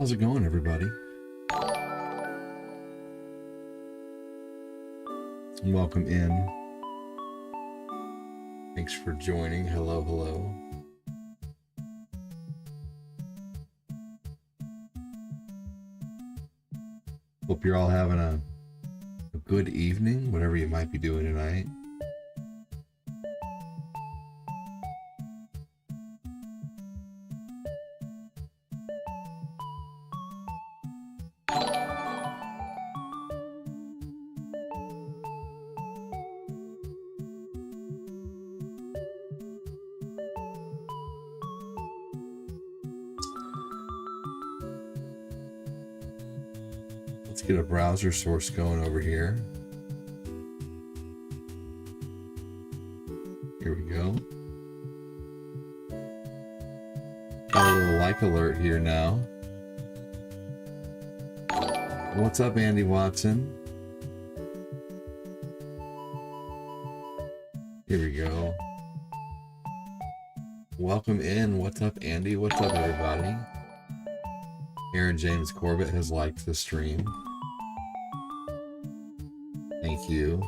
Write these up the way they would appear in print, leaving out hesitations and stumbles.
How's it going, everybody? Welcome in. Thanks for joining. Hello, hello. Hope you're all having a good evening, whatever you might be doing tonight. Let's get a browser source going over here. Here we go. Got a little like alert here now. What's up, Andy Watson? Here we go. Welcome in. What's up, Andy? What's up, everybody? Aaron James Corbett has liked the stream. Thank you.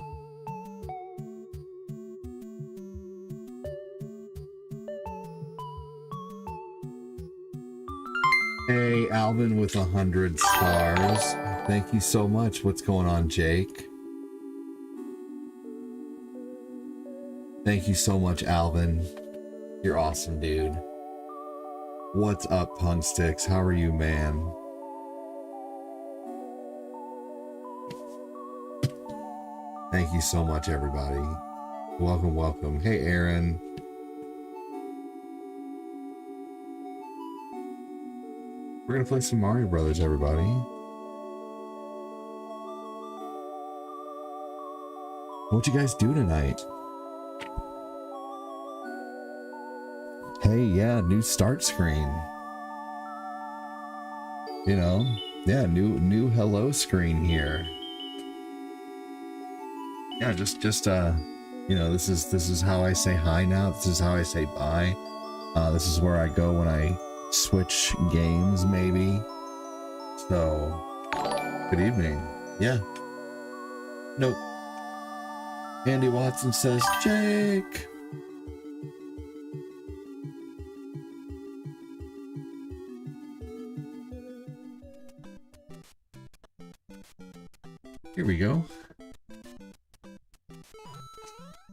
Hey, Alvin with 100 stars. Thank you so much. What's going on, Jake? Thank you so much, Alvin. You're awesome, dude. What's up, Punsticks? How are you, man? Thank you so much, everybody. Welcome, welcome. Hey, Aaron. We're gonna play some Mario Brothers, everybody. What you guys do tonight? Hey, yeah, new start screen. You know, yeah, new hello screen here. Yeah, just you know, this is how I say hi now. This is how I say bye. This is where I go when I switch games, maybe. So, good evening. Yeah. Nope. Andy Watson says, Jake. Here we go.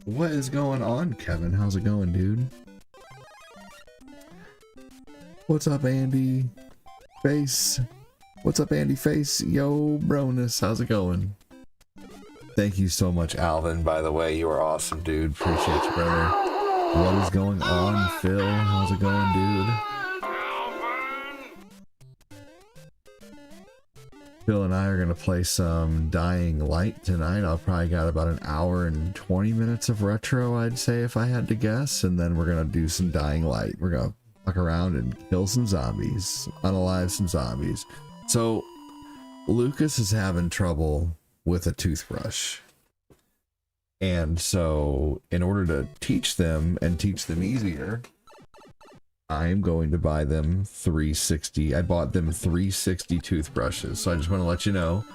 What is going on, Kevin? How's it going, dude? What's up, Andy Face? What's up, Andy Face? Yo, Bronus, how's it going? Thank you so much, Alvin, by the way. You are awesome, dude. Appreciate you, brother. What is going on, Phil? How's it going, dude? Phil and I are going to play some Dying Light tonight. I'll probably got about an hour and 20 minutes of retro, I'd say, if I had to guess. And then we're going to do some Dying Light. We're going to fuck around and kill some zombies. Unalive some zombies. So, Lucas is having trouble with a toothbrush. And so, in order to teach them and teach them easier, I'm going to buy them 360. I bought them 360 toothbrushes. So I just want to let you know,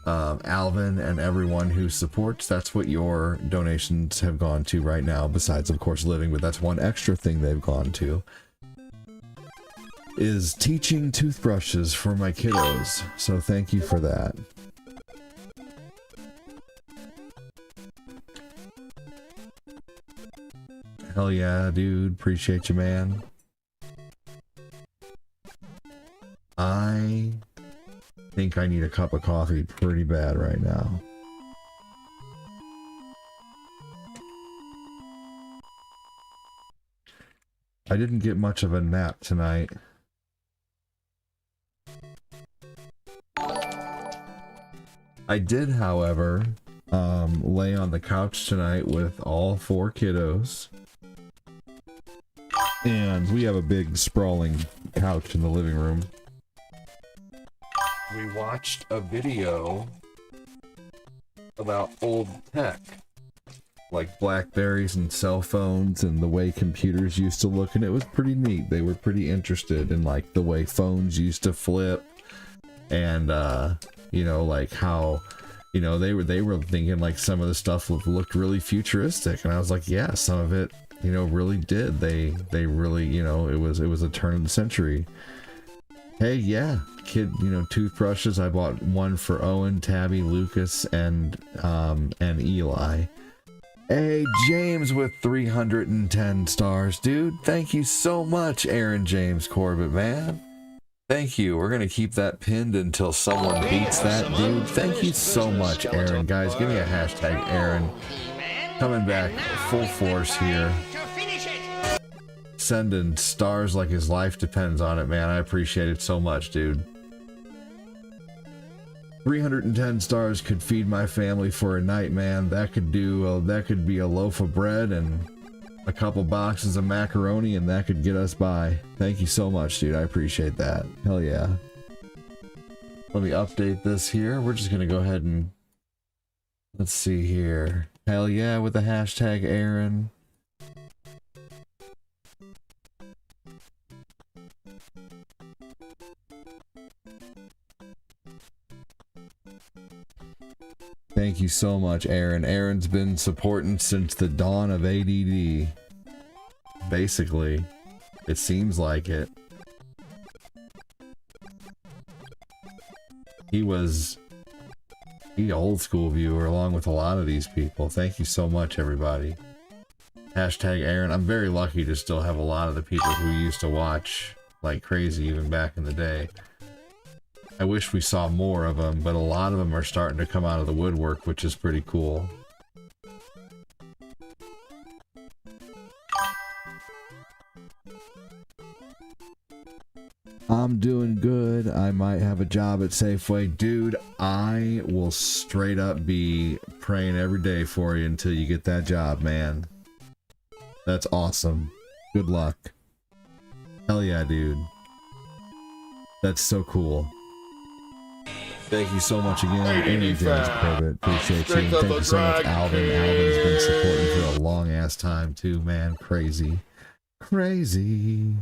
Alvin and everyone who supports, that's what your donations have gone to right now, besides, of course, living, but that's one extra thing they've gone to, is teaching toothbrushes for my kiddos. So thank you for that. Hell yeah, dude. Appreciate you, man. I think I need a cup of coffee pretty bad right now. I didn't get much of a nap tonight. I did, however, lay on the couch tonight with all 4 kiddos. And we have a big sprawling couch in the living room. We watched a video about old tech. like Blackberries and cell phones and the way computers used to look, and it was pretty neat. They were pretty interested in like the way phones used to flip, and you know, like how, you know, they were thinking like some of the stuff looked really futuristic, and I was like, yeah, some of it, you know, really did. They really, you know, it was a turn of the century. Hey, yeah, kid, you know, toothbrushes. I bought one for Owen, Tabby, Lucas, and Eli. Hey, James with 310 stars, dude. Thank you so much, Aaron James Corbett, man. Thank you. We're gonna keep that pinned until someone beats that, dude. Thank you so much, Aaron. Guys, give me a hashtag, Aaron. Coming back full force here. Sending stars like his life depends on it, man. I appreciate it so much, dude. 310 stars could feed my family for a night, man. That could do that could be a loaf of bread and a couple boxes of macaroni, and that could get us by. Thank you so much, dude. I appreciate that. Hell yeah. Let me update this here. We're just gonna go ahead and let's see here. Hell yeah with the hashtag Aaron. Thank you so much, Aaron. Aaron's been supporting since the dawn of ADD. Basically, it seems like it. He old school viewer along with a lot of these people. Thank you so much, everybody. Hashtag Aaron. I'm very lucky to still have a lot of the people who used to watch like crazy even back in the day. I wish we saw more of them, but a lot of them are starting to come out of the woodwork, which is pretty cool. I'm doing good. I might have a job at Safeway. Dude, I will straight up be praying every day for you until you get that job, man. That's awesome. Good luck. Hell yeah, dude. That's so cool. Thank you so much again, Amy James Corbett. Appreciate you. And thank you so much, Alvin. Alvin's been supporting for a long ass time too, man. Crazy. Crazy.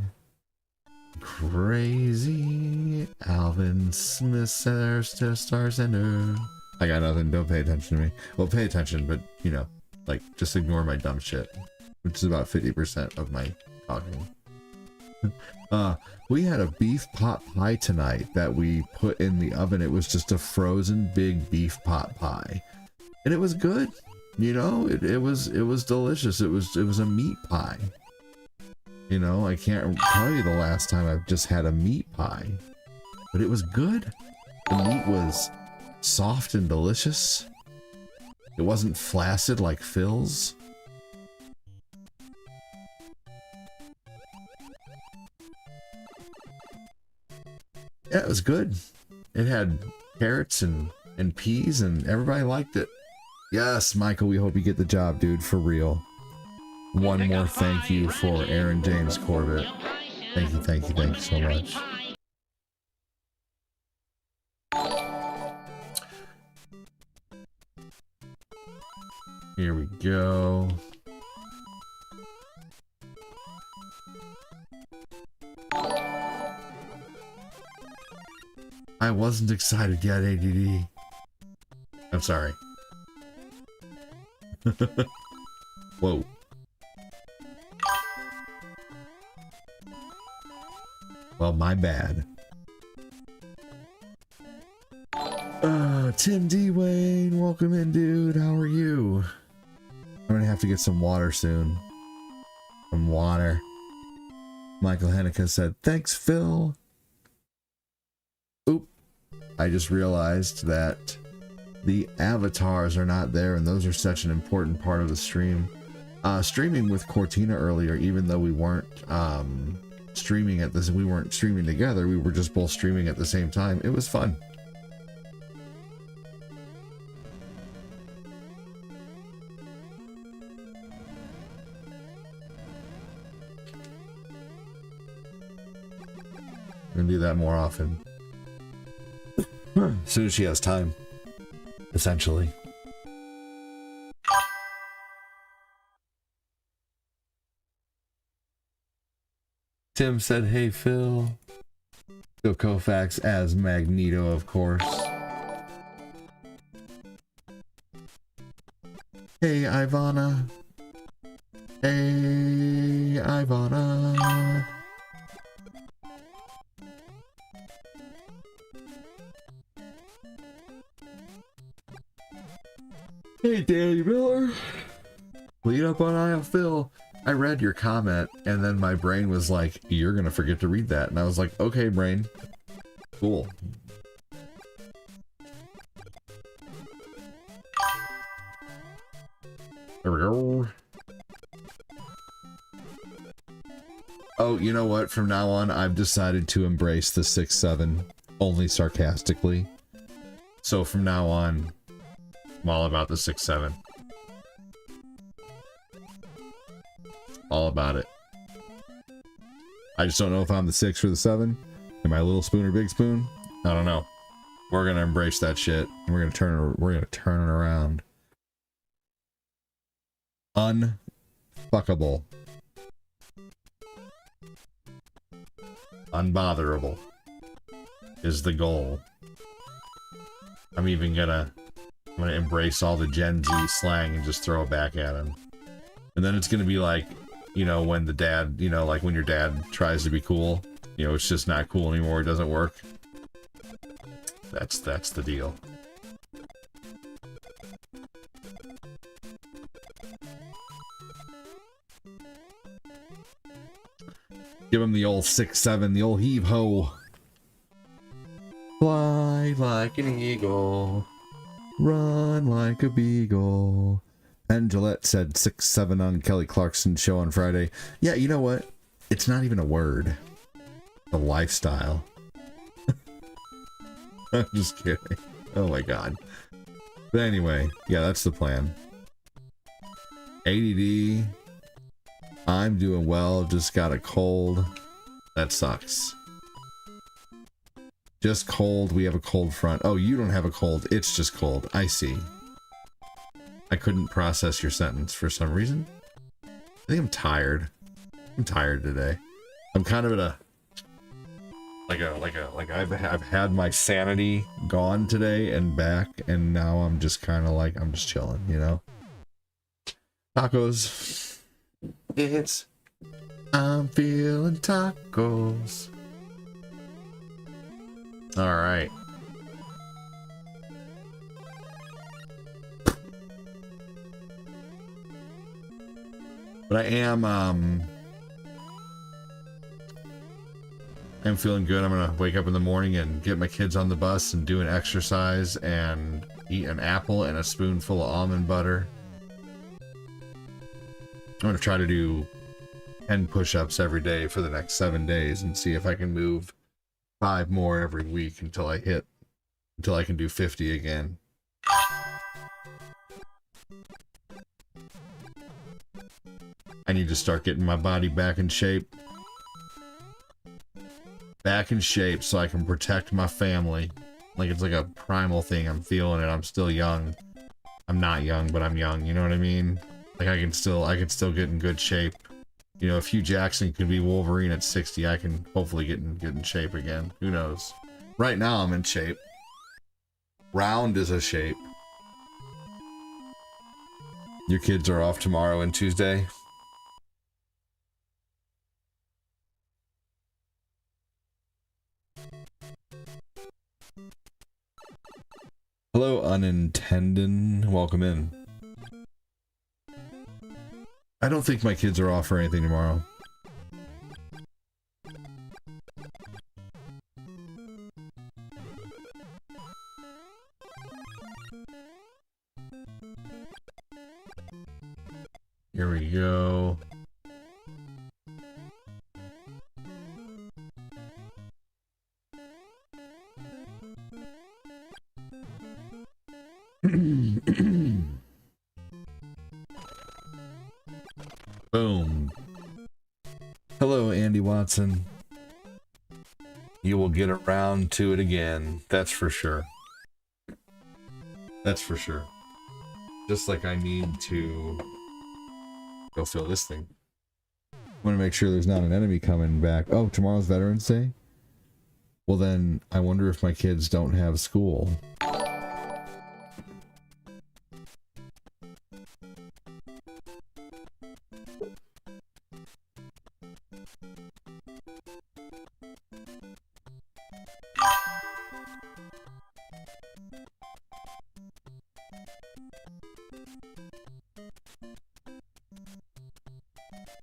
Crazy. Alvin Smith Star Center. I got nothing. Don't pay attention to me. Well, pay attention, but you know, like, just ignore my dumb shit, which is about 50% of my talking. We had a beef pot pie tonight that we put in the oven. It was just a frozen big beef pot pie, and it was good. You know, it was delicious. It was a meat pie. You know, I can't tell you the last time I've just had a meat pie, but it was good. The meat was soft and delicious. It wasn't flaccid like Phil's. Yeah, it was good. It had carrots and peas, and everybody liked it. Yes, Michael, we hope you get the job, dude, for real. One more thank you for Aaron James Corbett. Thank you so much. Here we go. I wasn't excited yet, ADD. I'm sorry. Whoa. Well, my bad. Tim D. Wayne, welcome in, dude. How are you? I'm gonna have to get some water soon. Some water. Michael Henniker said, thanks, Phil. Oop. I just realized that the avatars are not there, and those are such an important part of the stream. Streaming with Cortina earlier, even though we weren't streaming at this, we weren't streaming together, we were just both streaming at the same time. It was fun. We're gonna do that more often. As soon as she has time, essentially. Tim said, hey, Phil. Phil Koufax as Magneto, of course. Hey, Ivana. Hey, Ivana. Hey, Danny Miller. Lead up on I Phil. I read your comment, and then my brain was like, you're gonna forget to read that. And I was like, okay, brain. Cool. There we go. Oh, you know what? From now on, I've decided to embrace the 6-7, only sarcastically. So from now on, I'm all about the 6-7. All about it. I just don't know if I'm the 6 or the 7. Am I a little spoon or big spoon? I don't know. We're gonna embrace that shit. And we're gonna turn it around. Unfuckable. Unbotherable is the goal. I'm gonna embrace all the Gen Z slang and just throw it back at him. And then it's gonna be like, you know, when the dad, you know, like when your dad tries to be cool, you know, it's just not cool anymore, it doesn't work. That's the deal. Give him the old 6-7, the old heave-ho. Fly like an eagle, run like a beagle. And Gillette said 6-7 on Kelly Clarkson's show on Friday. Yeah, you know what? It's not even a word. A lifestyle. I'm just kidding. Oh my god. But anyway, yeah, that's the plan. ADD. I'm doing well, just got a cold. That sucks. Just cold, we have a cold front. Oh, you don't have a cold, it's just cold. I see. I couldn't process your sentence for some reason. I think I'm tired. I'm tired today. I'm kind of at a... I've had my sanity gone today and back, and now I'm just kind of like, I'm just chilling, you know? Tacos. I'm feeling tacos. All right. But I am I'm feeling good. I'm gonna wake up in the morning and get my kids on the bus and do an exercise and eat an apple and a spoonful of almond butter. I'm gonna try to do 10 push-ups every day for the next 7 days and see if I can move 5 more every week until I can do 50 again. I need to start getting my body back in shape. Back in shape so I can protect my family. Like it's like a primal thing. I'm feeling it. I'm still young. I'm not young, but I'm young. You know what I mean? Like I can still get in good shape. You know, if Hugh Jackson could be Wolverine at 60, I can hopefully get in shape again. Who knows? Right now I'm in shape. Round is a shape. Your kids are off tomorrow and Tuesday? Hello, unintended. Welcome in. I don't think my kids are off for anything tomorrow. Here we go. Boom. Hello, Andy Watson. You will get around to it again. That's for sure. That's for sure. Just like I need to go fill this thing. want to make sure there's not an enemy coming back. Oh, tomorrow's Veterans Day? Well then, I wonder if my kids don't have school.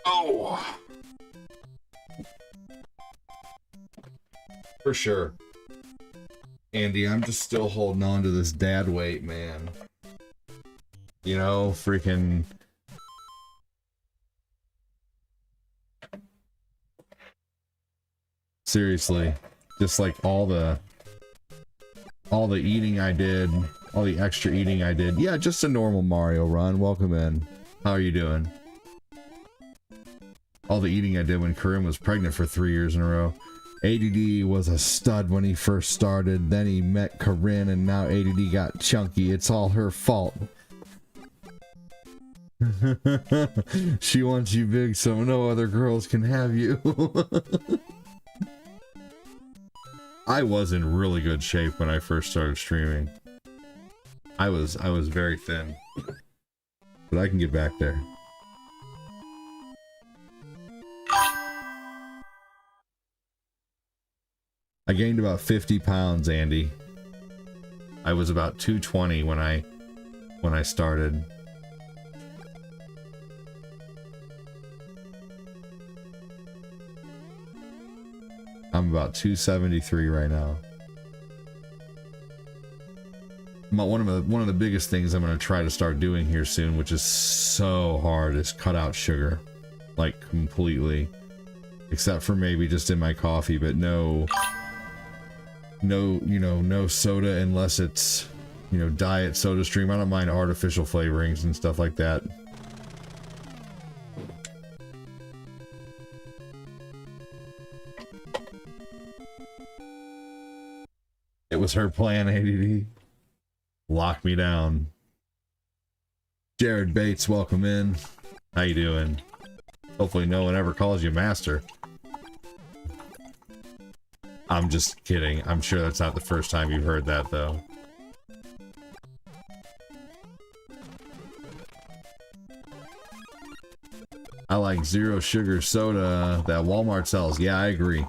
Oh! For sure. Andy, I'm just still holding on to this dad weight, man. You know, freaking... Seriously. Just like all the eating I did, all the extra eating I did. Yeah, just a normal Mario run. Welcome in. How are you doing? All the eating I did when Corinne was pregnant for 3 years in a row. ADD was a stud when he first started, then he met Corinne and now ADD got chunky. It's all her fault. She wants you big so no other girls can have you. I was in really good shape when I first started streaming. I was very thin. But I can get back there. I gained about 50 pounds, Andy. I was about 220 when I started. I'm about 273 right now. One of the biggest things I'm going to try to start doing here soon, which is so hard, is cut out sugar. Like, completely. Except for maybe just in my coffee, but no, no soda unless it's, diet soda stream. I don't mind artificial flavorings and stuff like that. It was her plan, ADD. Lock me down. Jared Bates, welcome in. How you doing? Hopefully no one ever calls you master. I'm just kidding. I'm sure that's not the first time you've heard that, though. I like zero sugar soda that Walmart sells. Yeah, I agree.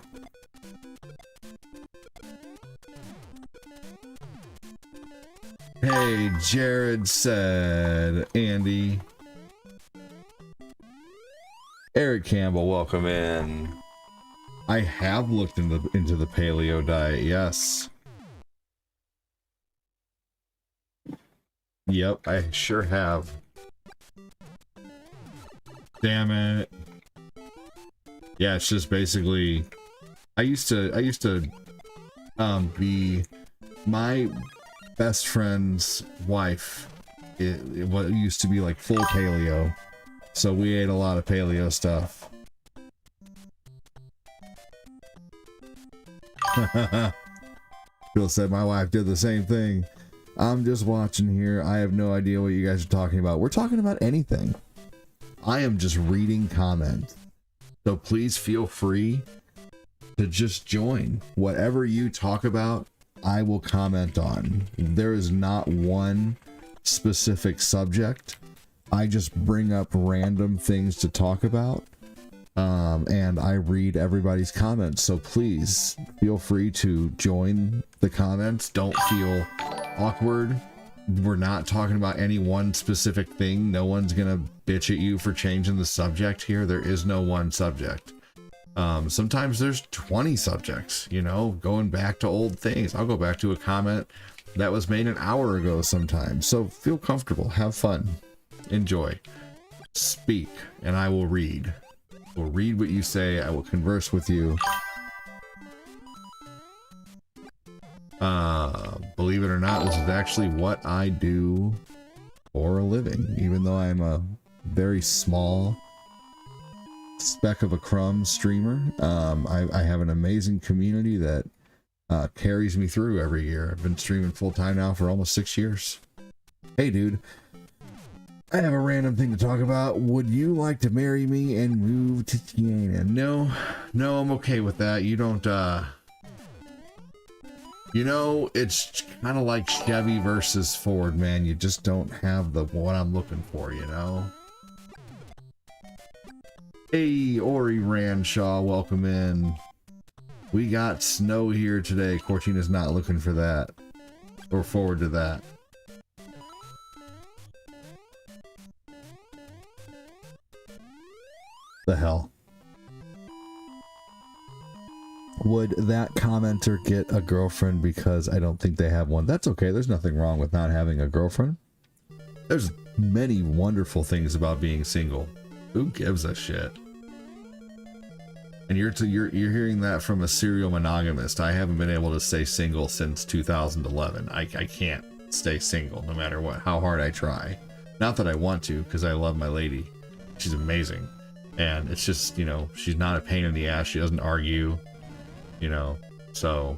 Hey, Jared said, Andy. Eric Campbell, welcome in. I have looked into the paleo diet, yes. Yep, I sure have. Damn it. Yeah, it's just basically I used to be my best friend's wife. It used to be like full paleo. So we ate a lot of paleo stuff. Bill said my wife did the same thing. I'm just watching here. I have no idea what you guys are talking about. We're talking about anything. I am just reading comments. So please feel free to just join. Whatever you talk about, I will comment on. There is not one specific subject. I just bring up random things to talk about. And I read everybody's comments, so please feel free to join the comments. Don't feel awkward. We're not talking about any one specific thing. No one's gonna bitch at you for changing the subject here. There is no one subject. Sometimes there's 20 subjects, going back to old things. I'll go back to a comment that was made an hour ago sometimes. So feel comfortable, have fun, enjoy, speak, and I will read. Will read what you say. I will converse with you. Believe it or not, this is actually what I do for a living, even though I'm a very small speck of a crumb streamer. I have an amazing community that carries me through every year. I've been streaming full time now for almost 6 years. Hey dude, I have a random thing to talk about. Would you like to marry me and move to Tiana? No, I'm okay with that. You don't, you know, it's kind of like Chevy versus Ford, man. You just don't have the what I'm looking for, you know? Hey, Ori Ranshaw, welcome in. We got snow here today. Cortina's not looking for that. Or forward to that. The hell? Would that commenter get a girlfriend because I don't think they have one? That's okay. There's nothing wrong with not having a girlfriend. There's many wonderful things about being single. Who gives a shit? And you're hearing that from a serial monogamist. I haven't been able to stay single since 2011. I can't stay single no matter what, how hard I try. Not that I want to, because I love my lady. She's amazing. And it's just, you know, she's not a pain in the ass. She doesn't argue, you know. So,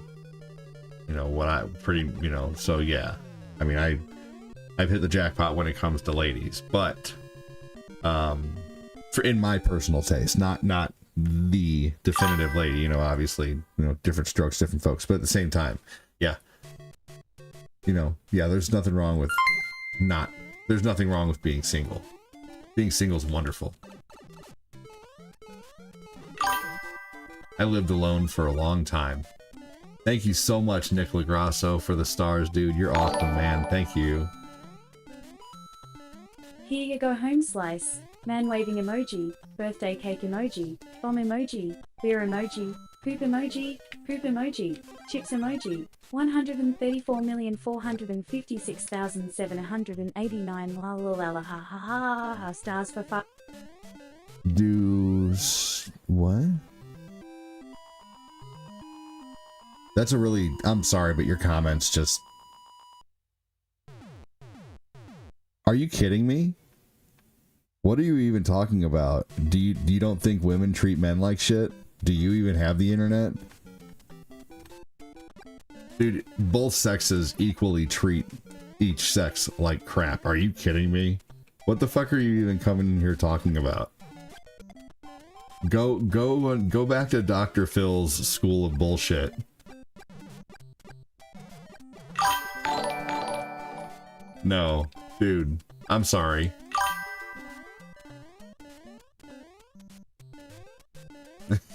you know, so yeah. I mean, I've hit the jackpot when it comes to ladies, but in my personal taste, not the definitive lady, you know, obviously, you know, different strokes, different folks, but at the same time, yeah, you know, yeah, there's nothing wrong with being single. Being single is wonderful. I lived alone for a long time. Thank you so much, Nick Lagrasso, for the stars, dude. You're awesome, man. Thank you. Here you go, home slice. Man waving emoji, birthday cake emoji, bomb emoji, beer emoji, poop emoji, chips emoji, 134,456,789 la la la la ha ha ha ha stars for fuck. What? That's a really, I'm sorry, but your comments just... Are you kidding me? What are you even talking about? Do you don't think women treat men like shit? Do you even have the internet? Dude, both sexes equally treat each sex like crap. Are you kidding me? What the fuck are you even coming in here talking about? Go back to Dr. Phil's school of bullshit. No, dude, I'm sorry.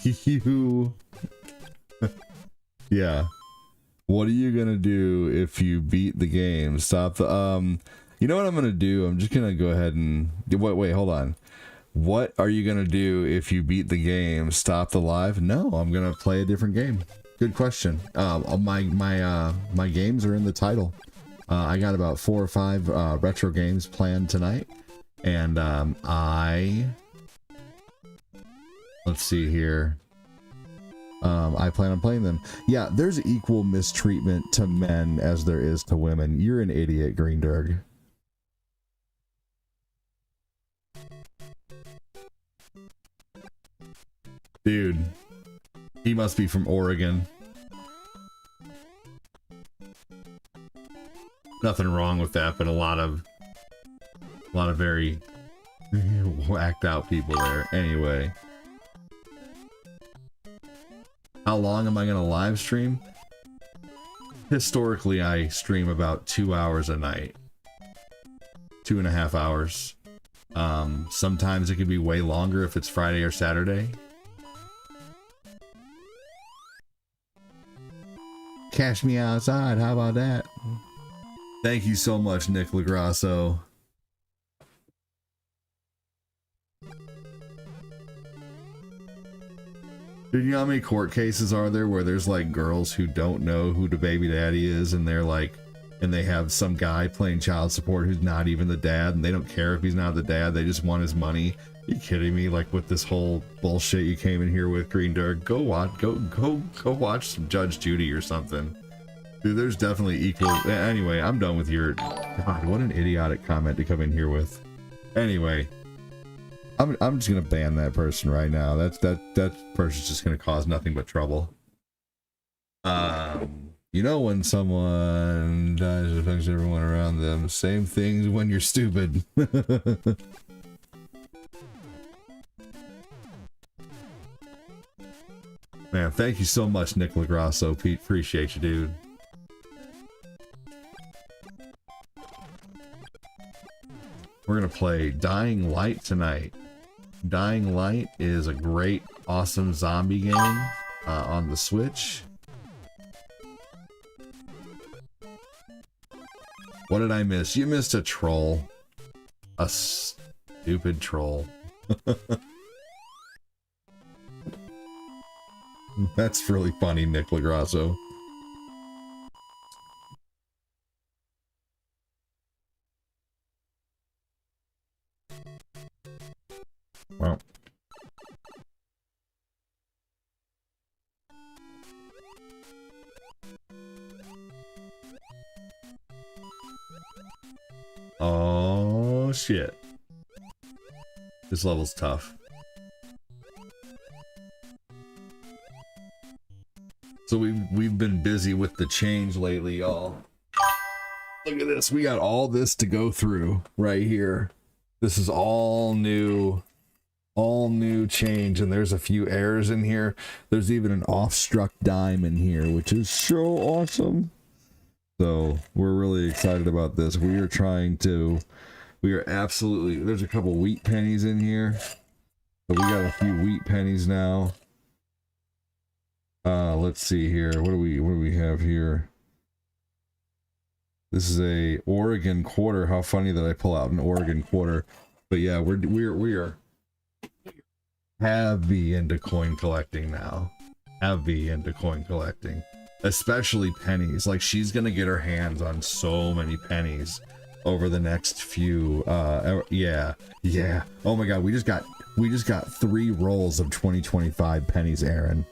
You... Yeah. What are you gonna do if you beat the game? Stop the, you know what I'm gonna do? I'm just gonna go ahead and... Wait, hold on. What are you gonna do if you beat the game? Stop the live? No, I'm gonna play a different game. Good question. My games are in the title. I got about 4 or 5 retro games planned tonight, and let's see here. I plan on playing them. Yeah, there's equal mistreatment to men as there is to women. You're an idiot, Greenberg. Dude, he must be from Oregon. Nothing wrong with that, but a lot of very whacked out people there. Anyway. How long am I gonna live stream? Historically, I stream about 2 hours a night. 2.5 hours. Sometimes it could be way longer if it's Friday or Saturday. Cash me outside, how about that? Thank you so much, Nick Lagrasso. Dude, you know how many court cases are there where there's like girls who don't know who the baby daddy is, and they're like, and they have some guy playing child support who's not even the dad, and they don't care if he's not the dad, they just want his money. Are you kidding me? Like with this whole bullshit you came in here with, Green Dirk, go watch some Judge Judy or something. Dude, there's definitely equal. Anyway, I'm done with your... God, what an idiotic comment to come in here with. Anyway, I'm just gonna ban that person right now. That person's just gonna cause nothing but trouble. You know when someone dies, it affects everyone around them. Same things when you're stupid. Man, thank you so much, Nick LaGrasso. Pete, appreciate you, dude. We're gonna play Dying Light tonight. Dying Light is a great, awesome zombie game on the Switch. What did I miss? You missed a troll. A stupid troll. That's really funny, Nick LaGrasso. Well. Oh, shit. This level's tough. So we've been busy with the change lately, y'all. Look at this. We got all this to go through right here. This is all new change, and there's a few errors in here. There's even an off-struck dime in here, which is so awesome. So we're really excited about this. We are absolutely, there's a couple wheat pennies in here. But we got a few wheat pennies now. Let's see here. What do we have here? This is a Oregon quarter. How funny that I pull out an Oregon quarter. But yeah, we are heavy into coin collecting now. Heavy into coin collecting. Especially pennies. Like, she's gonna get her hands on so many pennies over the next few yeah. Oh my god, we just got 3 rolls of 2025 pennies, Aaron.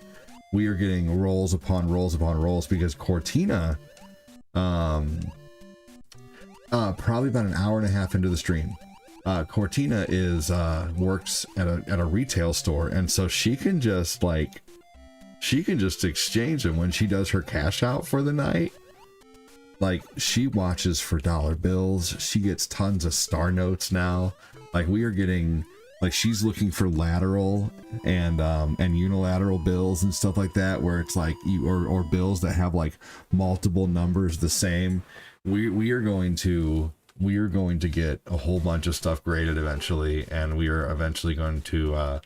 We are getting rolls upon rolls upon rolls because Cortina probably about an hour and a half into the stream. Cortina is works at a retail store, and so she can just exchange them when she does her cash out for the night. Like, she watches for dollar bills. She gets tons of star notes now. Like, we are getting, like, she's looking for lateral and unilateral bills and stuff like that, where it's like or bills that have like multiple numbers the same. We are going to get a whole bunch of stuff graded eventually, and we are eventually going to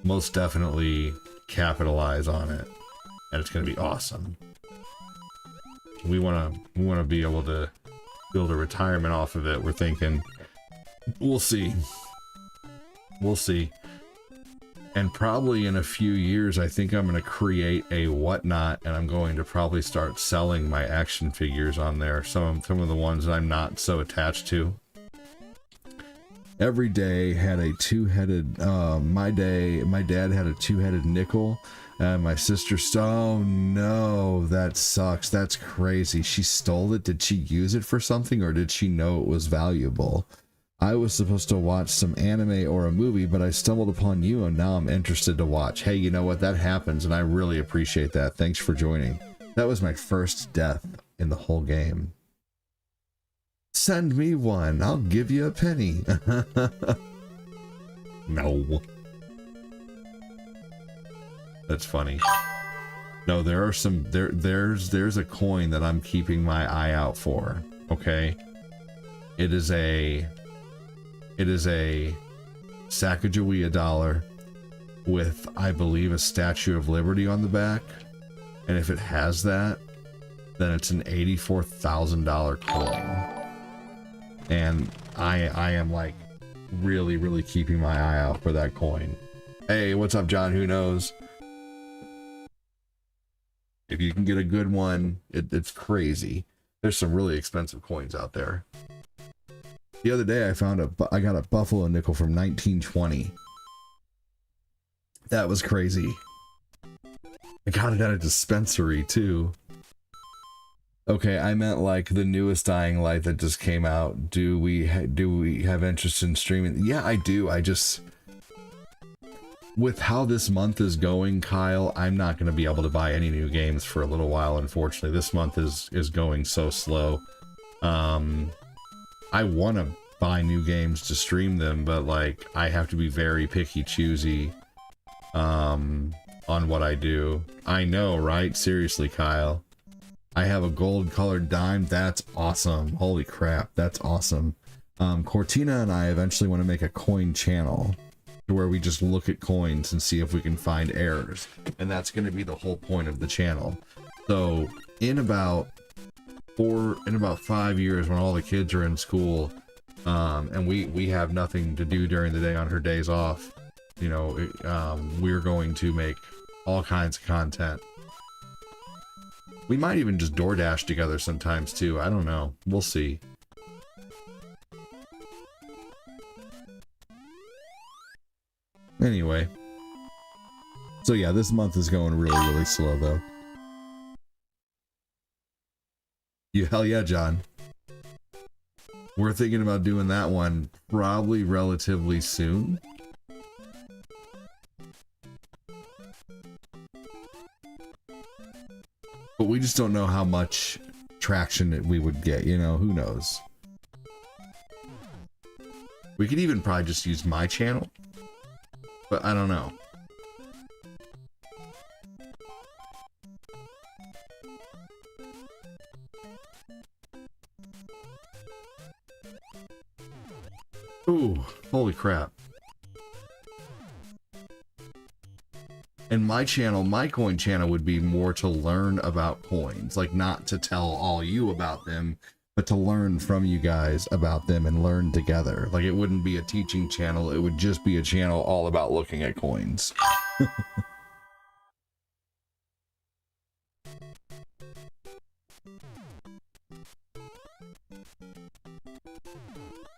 most definitely capitalize on it, and it's going to be awesome. We want to be able to build a retirement off of it. We're thinking, we'll see, and probably in a few years I think I'm going to create a whatnot, and I'm going to probably start selling my action figures on there, some of the ones that I'm not so attached to. Every day had a two-headed, my dad had a two-headed nickel, and my sister, oh no, that sucks. That's crazy. She stole it. Did she use it for something, or did she know it was valuable? I was supposed to watch some anime or a movie, but I stumbled upon you, and now I'm interested to watch. Hey, you know what? That happens, and I really appreciate that. Thanks for joining. That was my first death in the whole game. Send me one. I'll give you a penny. No. That's funny. No, there are some there's a coin that I'm keeping my eye out for. Okay? It is a Sacagawea dollar with, I believe, a Statue of Liberty on the back. And if it has that, then it's an $84,000 coin. And I am like really keeping my eye out for that coin. Hey, what's up, John? Who knows? If you can get a good one, it's crazy. There's some really expensive coins out there. The other day I got a buffalo nickel from 1920. That was crazy. I got it at a dispensary too. Okay, I meant like the newest Dying Light that just came out. Do we have interest in streaming? Yeah, I do. with how this month is going, Kyle, I'm not going to be able to buy any new games for a little while, unfortunately. This month is going so slow. I want to buy new games to stream them, but like I have to be very picky choosy on what I do. I know, right? Seriously, Kyle. I have a gold colored dime. That's awesome. Holy crap, that's awesome. Cortina and I eventually want to make a coin channel where we just look at coins and see if we can find errors, and that's going to be the whole point of the channel. So in about 5 years, when all the kids are in school, and we have nothing to do during the day on her days off, you know, we're going to make all kinds of content. We might even just DoorDash together sometimes too. I don't know, we'll see. Anyway, so yeah, this month is going really slow though. Hell yeah, John. We're thinking about doing that one probably relatively soon. But we just don't know how much traction we would get, you know, who knows. We could even probably just use my channel. But I don't know. Ooh, holy crap. And my channel, my coin channel would be more to learn about coins. Like not to tell all you about them, but to learn from you guys about them and learn together. Like it wouldn't be a teaching channel, it would just be a channel all about looking at coins.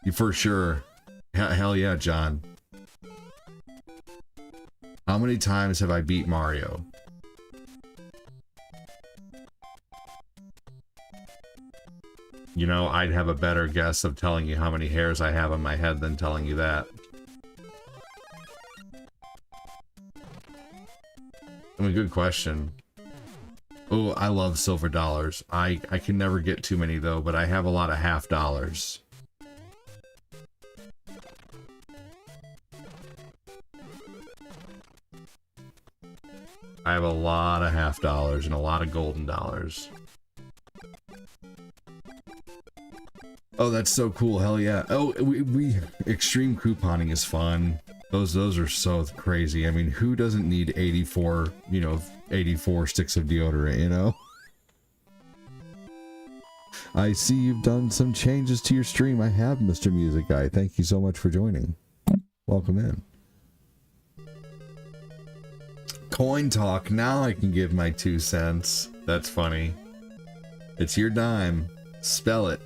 You for sure. Hell yeah, John. How many times have I beat Mario? You know, I'd have a better guess of telling you how many hairs I have on my head than telling you that. I mean, good question. Oh, I love silver dollars. I can never get too many though, but I have a lot of half dollars. I have a lot of half dollars and a lot of golden dollars. Oh, that's so cool. Hell yeah. Oh, we extreme couponing is fun. Those are so crazy. I mean, who doesn't need 84, you know, 84 sticks of deodorant, you know? I see you've done some changes to your stream. I have, Mr. Music Guy. Thank you so much for joining. Welcome in. Coin talk. Now I can give my 2 cents. That's funny. It's your dime. Spell it.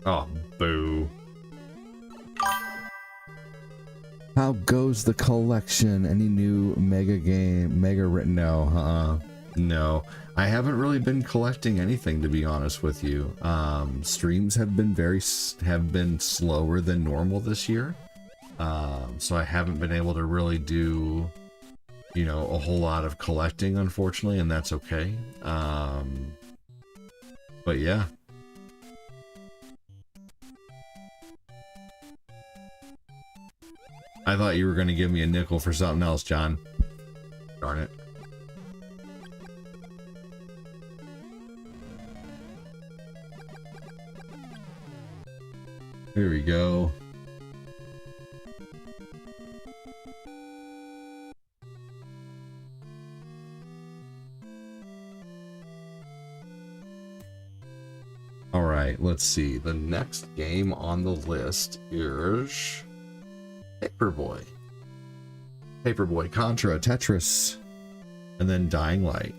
Oh, boo. How goes the collection? Any new mega written? No, no. I haven't really been collecting anything, to be honest with you. Streams have been slower than normal this year. So I haven't been able to really do, you know, a whole lot of collecting, unfortunately, and that's okay. But yeah. I thought you were going to give me a nickel for something else, John. Darn it. Here we go. All right, let's see. The next game on the list is Paperboy. Paperboy, Contra, Tetris, and then Dying Light.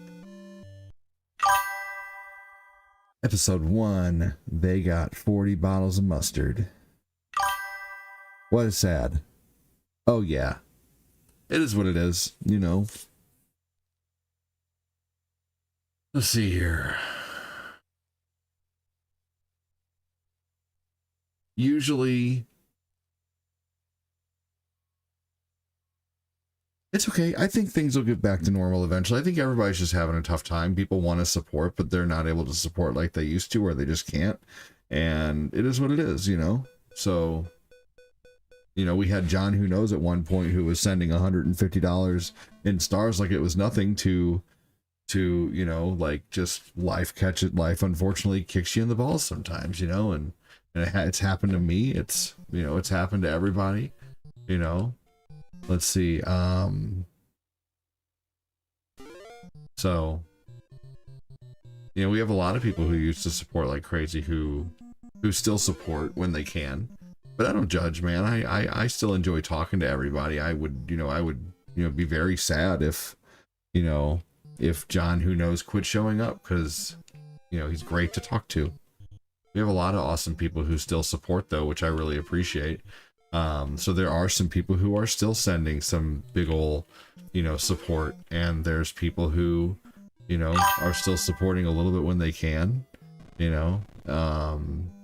Episode 1, they got 40 bottles of mustard. What is sad? Oh yeah, it is what it is, you know. Let's see here. Usually, it's okay. I think things will get back to normal eventually. I think everybody's just having a tough time. People want to support, but they're not able to support like they used to, or they just can't. And it is what it is, you know? So, you know, we had John Who Knows at one point who was sending $150 in stars like it was nothing to you know, like, just life unfortunately kicks you in the balls sometimes, you know, and it's happened to me. It's, you know, it's happened to everybody, you know. Let's see. So, you know, we have a lot of people who used to support like crazy who still support when they can, but I don't judge, man. I still enjoy talking to everybody. I would be very sad if, you know, if John Who Knows quit showing up, because, you know, he's great to talk to. We have a lot of awesome people who still support though, which I really appreciate. So there are some people who are still sending some big ol', you know, support, and there's people who, you know, are still supporting a little bit when they can, you know.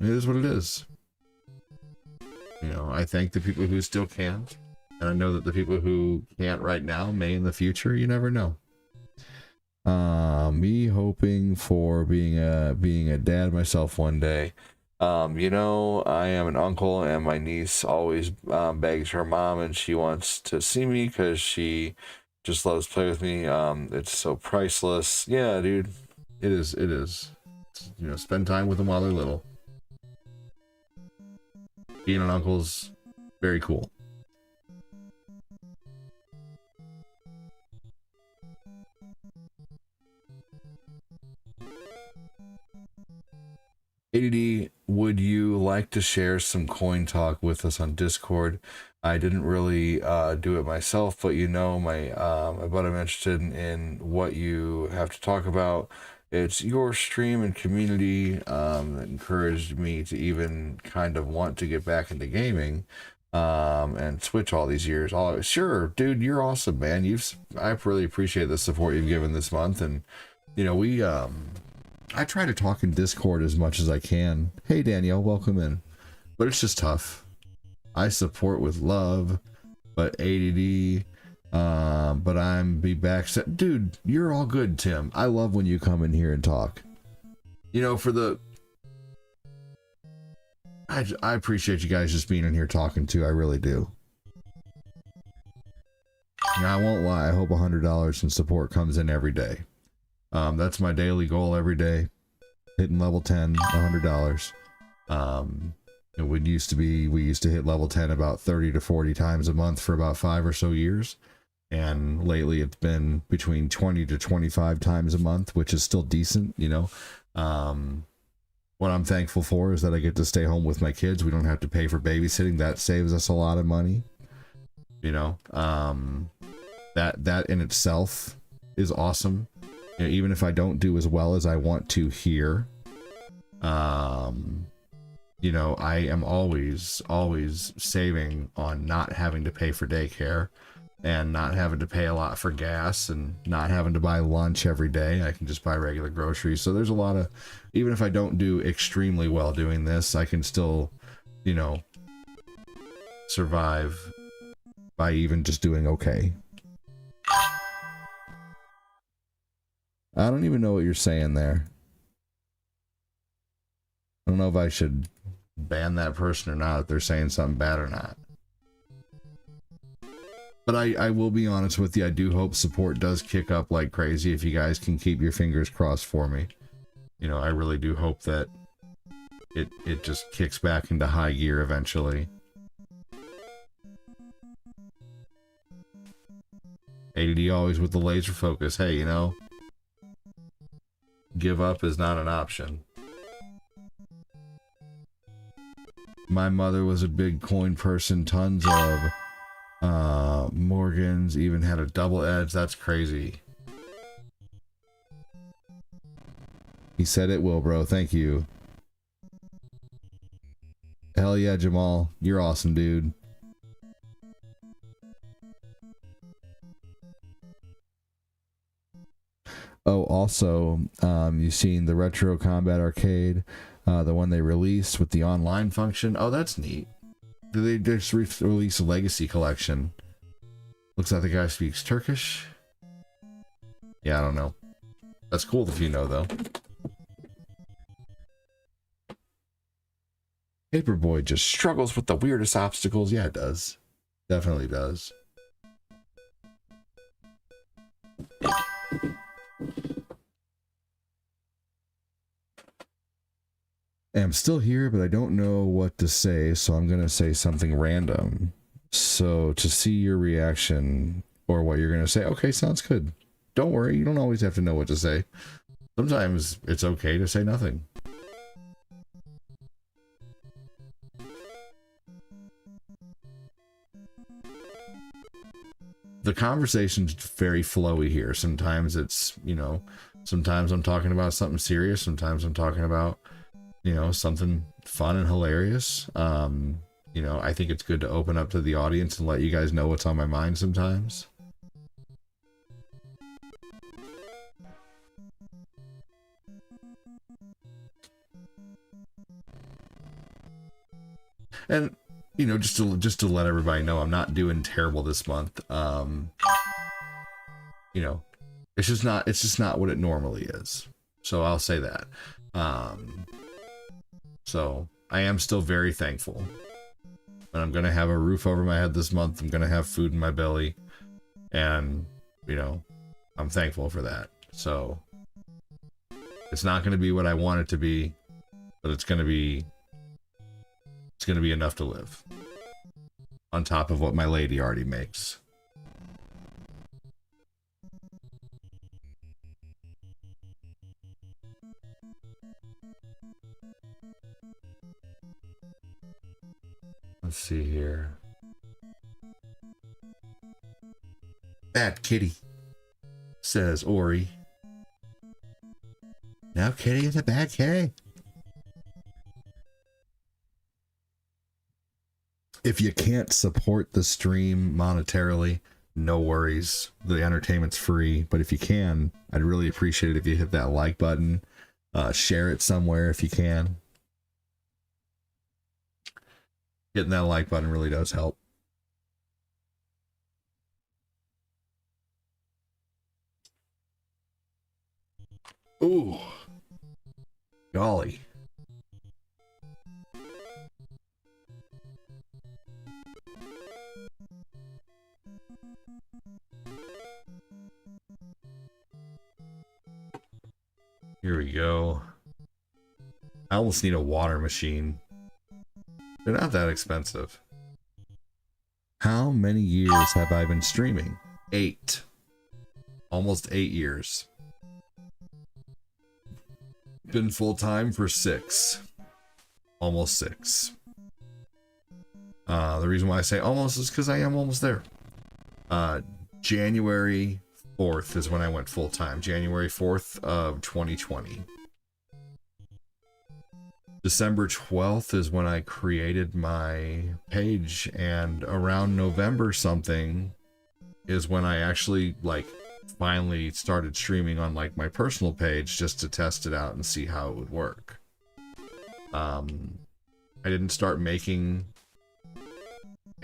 It is what it is. You know, I thank the people who still can, and I know that the people who can't right now may in the future. You never know. Me hoping for being a dad myself one day. You know, I am an uncle, and my niece always begs her mom, and she wants to see me because she just loves to play with me. It's so priceless. Yeah, dude, it is. It is. You know, spend time with them while they're little. Being an uncle's very cool. ADD, would you like to share some coin talk with us on Discord? I didn't really do it myself, but you know, but I'm interested in what you have to talk about. It's your stream and community that encouraged me to even kind of want to get back into gaming and Switch all these years. Sure, dude, you're awesome, man. I really appreciate the support you've given this month, and you know, I try to talk in Discord as much as I can. Hey, Danielle, welcome in. But it's just tough. I support with love, but ADD, but I'm be back. Dude, you're all good, Tim. I love when you come in here and talk. You know, I appreciate you guys just being in here talking too. I really do. And I won't lie. I hope $100 in support comes in every day. That's my daily goal every day. Hitting level 10, $100. We used to hit level 10 about 30 to 40 times a month for about 5 or so years. And lately it's been between 20 to 25 times a month, which is still decent, you know. What I'm thankful for is that I get to stay home with my kids. We don't have to pay for babysitting. That saves us a lot of money. You know, that in itself is awesome. You know, even if I don't do as well as I want to here, you know, I am always saving on not having to pay for daycare and not having to pay a lot for gas and not having to buy lunch every day. I can just buy regular groceries. So there's a lot of, even if I don't do extremely well doing this, I can still, you know, survive by even just doing okay. I don't even know what you're saying there. I don't know if I should ban that person or not, if they're saying something bad or not. But I will be honest with you, I do hope support does kick up like crazy. If you guys can keep your fingers crossed for me. You know, I really do hope that it just kicks back into high gear eventually. ADD always with the laser focus. Hey, you know, give up is not an option. My mother was a big coin person, tons of Morgans, even had a double edge. That's crazy. He said it will, bro. Thank you. Hell yeah, Jamal. You're awesome, dude. also, you've seen the Retro Combat Arcade, the one they released with the online function. Oh, that's neat. Did they just release a Legacy Collection? Looks like the guy speaks Turkish. Yeah, I don't know. That's cool if you know, though. Paperboy just struggles with the weirdest obstacles. Yeah, it does. Definitely does. I'm still here, but I don't know what to say, so I'm going to say something random. So to see your reaction or what you're going to say, okay, sounds good. Don't worry, you don't always have to know what to say. Sometimes it's okay to say nothing. The conversation's very flowy here. Sometimes it's, you know, sometimes I'm talking about something serious. Sometimes I'm talking about, you know, something fun and hilarious. You know, I think it's good to open up to the audience and let you guys know what's on my mind sometimes. And, you know, just to let everybody know, I'm not doing terrible this month. You know, it's just not what it normally is. So I'll say that. So I am still very thankful. But I'm gonna have a roof over my head this month. I'm gonna have food in my belly, and you know, I'm thankful for that. So it's not gonna be what I want it to be, but it's gonna be enough to live. On top of what my lady already makes. Let's see here. Bad kitty, says Ori. No, kitty is a bad kitty. If you can't support the stream monetarily, no worries. The entertainment's free. But if you can, I'd really appreciate it if you hit that like button. Share it somewhere if you can. Hitting that like button really does help. Ooh. Golly. Here we go. I almost need a water machine. They're not that expensive. How many years have I been streaming? 8. Almost 8 years. Been full-time for 6. Almost 6. The reason why I say almost is because I am almost there. January 4th is when I went full-time. January 4th of 2020. December 12th is when I created my page, and around November something is when I actually like finally started streaming on like my personal page just to test it out and see how it would work. I didn't start making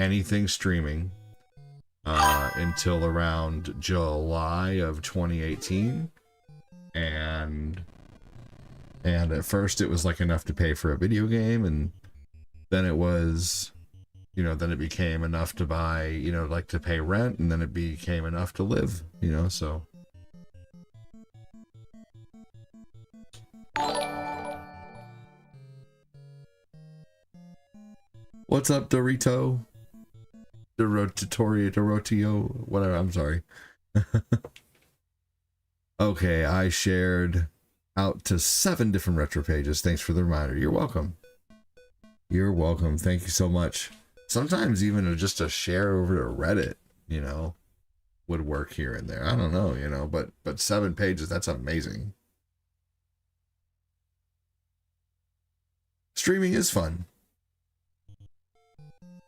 anything streaming until around July of 2018, and at first it was like enough to pay for a video game, and then it was, you know, then it became enough to buy, you know, like to pay rent, and then it became enough to live, you know, so. What's up, Dorito? Dorotio, whatever, I'm sorry. Okay, I shared out to 7 different retro pages. Thanks for the reminder. You're welcome. You're welcome. Thank you so much. Sometimes even just a share over to Reddit, you know, would work here and there. I don't know, you know, but 7 pages, that's amazing. Streaming is fun.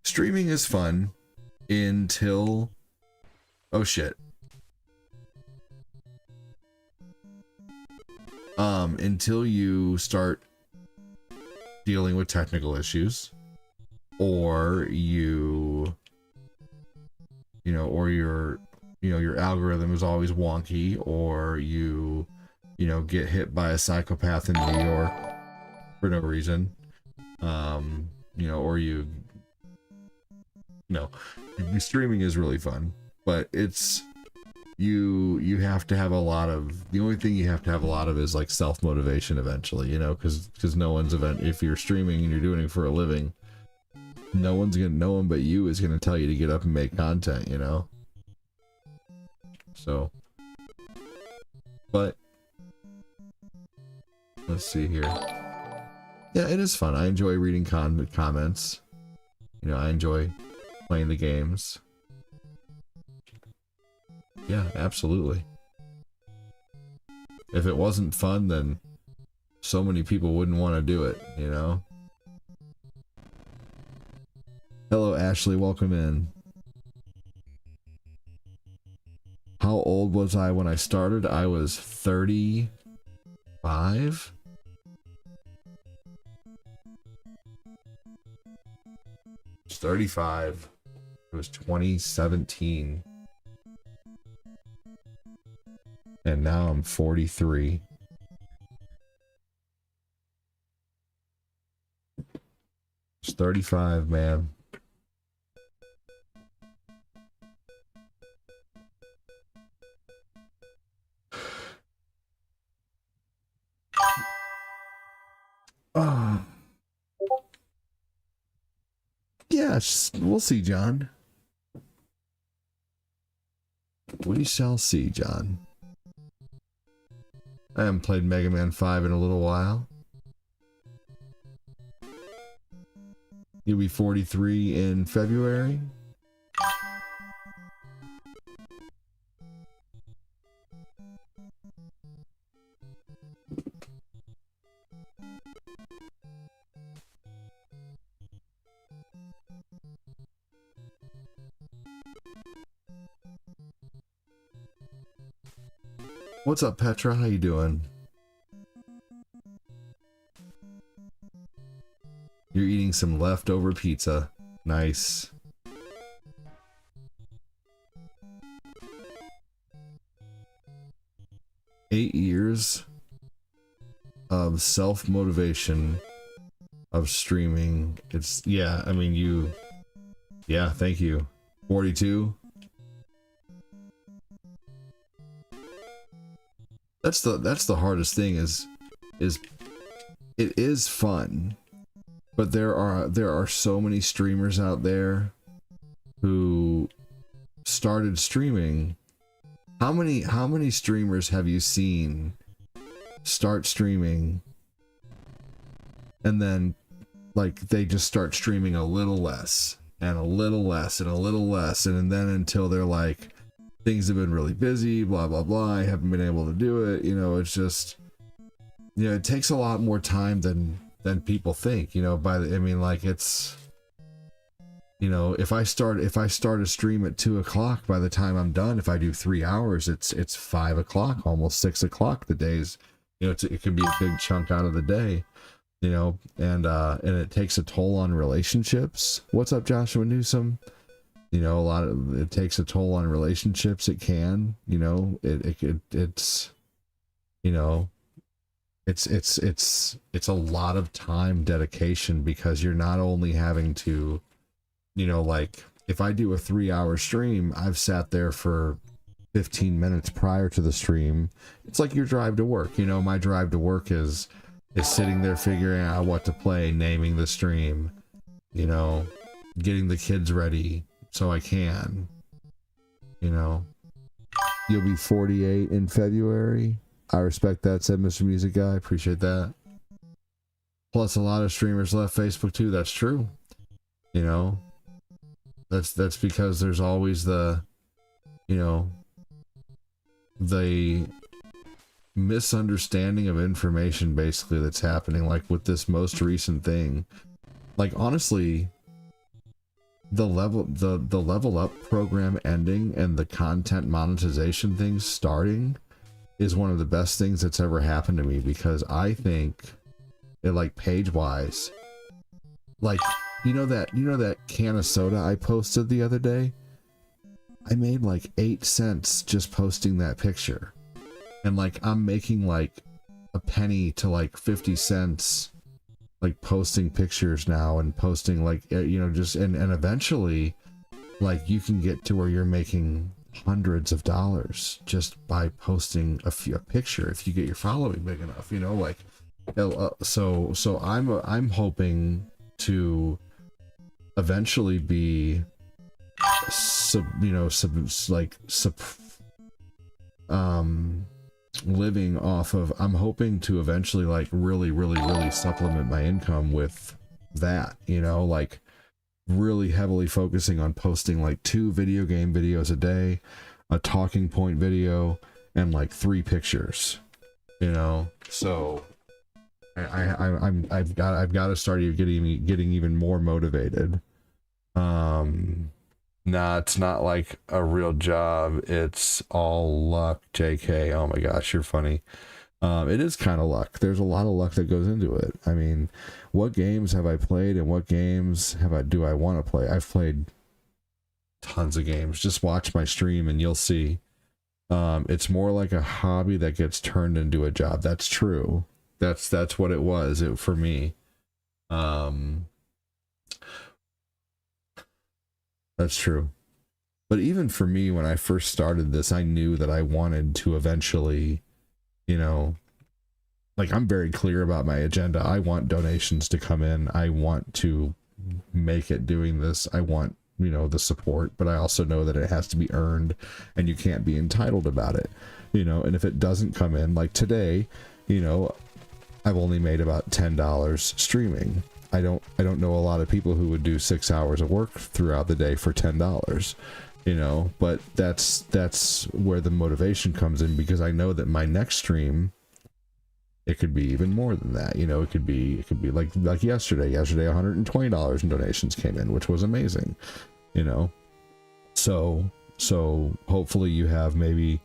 Streaming is fun until... Oh shit. until you start dealing with technical issues, or or your algorithm is always wonky, or you get hit by a psychopath in New York for no reason, or streaming is really fun, but it's you have to have a lot of, the only thing you have to have a lot of is like self-motivation eventually, because if you're streaming and you're doing it for a living, no one but you is gonna tell you to get up and make content, so, but let's see here. Yeah, it is fun. I enjoy reading comments. I enjoy playing the games. Yeah, absolutely. If it wasn't fun, then so many people wouldn't want to do it, Hello, Ashley. Welcome in. How old was I when I started? I was 35. It's 35. It was 2017. And now I'm 43. It's 35, man. Yes, we'll see, John. We shall see, John. I haven't played Mega Man 5 in a little while. You'll be 43 in February. What's up, Petra? How you doing? You're eating some leftover pizza. Nice. Eight years of self-motivation of streaming. Yeah, thank you. 42. That's the hardest thing is it is fun, but there are so many streamers out there who started streaming. How many streamers have you seen start streaming and then like they just start streaming a little less and a little less and a little less, and then until they're like, things have been really busy, blah blah blah, I haven't been able to do it. It's just, it takes a lot more time than people think. It's, if I start a stream at 2 o'clock, by the time I'm done, if I do 3 hours, it's 5 o'clock, almost 6 o'clock. The days, it can be a big chunk out of the day, and it takes a toll on relationships. What's up, Joshua Newsom? It takes a toll on relationships. It can, it's a lot of time dedication, because you're not only having to, like if I do a 3-hour stream, I've sat there for 15 minutes prior to the stream. It's like your drive to work. My drive to work is sitting there figuring out what to play, naming the stream, getting the kids ready so I can, You'll be 48 in February. I respect that, said Mr. Music Guy. Appreciate that. Plus, a lot of streamers left Facebook too. That's true. That's because there's always the misunderstanding of information, basically, that's happening. Like with this most recent thing, like honestly, the level up program ending and the content monetization thing starting, is one of the best things that's ever happened to me, because I think it, like, page wise, like, you know that can of soda I posted the other day? I made like 8 cents just posting that picture. And like, I'm making like a penny to like 50 cents, like posting pictures now and posting like, you know, just, and eventually like you can get to where you're making hundreds of dollars just by posting a picture if you get your following big enough, you know, like, so I'm hoping to eventually be living off of, I'm hoping to eventually like really supplement my income with that, you know, like really heavily focusing on posting like 2 video game videos a day, a talking point video, and like 3 pictures, you know. So I've got to start getting even more motivated. Nah, it's not like a real job. It's all luck, JK. Oh my gosh, you're funny. It is kind of luck. There's a lot of luck that goes into it. I mean, what games have I played and what games do I want to play? I've played tons of games. Just watch my stream and you'll see. It's more like a hobby that gets turned into a job. That's true. That's what it was for me. That's true. But even for me, when I first started this, I knew that I wanted to eventually, you know, like, I'm very clear about my agenda. I want donations to come in. I want to make it doing this. I want, you know, the support, but I also know that it has to be earned and you can't be entitled about it, you know. And if it doesn't come in, like today, you know, I've only made about $10 streaming. I don't know a lot of people who would do 6 hours of work throughout the day for $10, you know, but that's where the motivation comes in, because I know that my next stream, it could be even more than that, you know. It could be like yesterday $120 in donations came in, which was amazing, you know. So hopefully you have maybe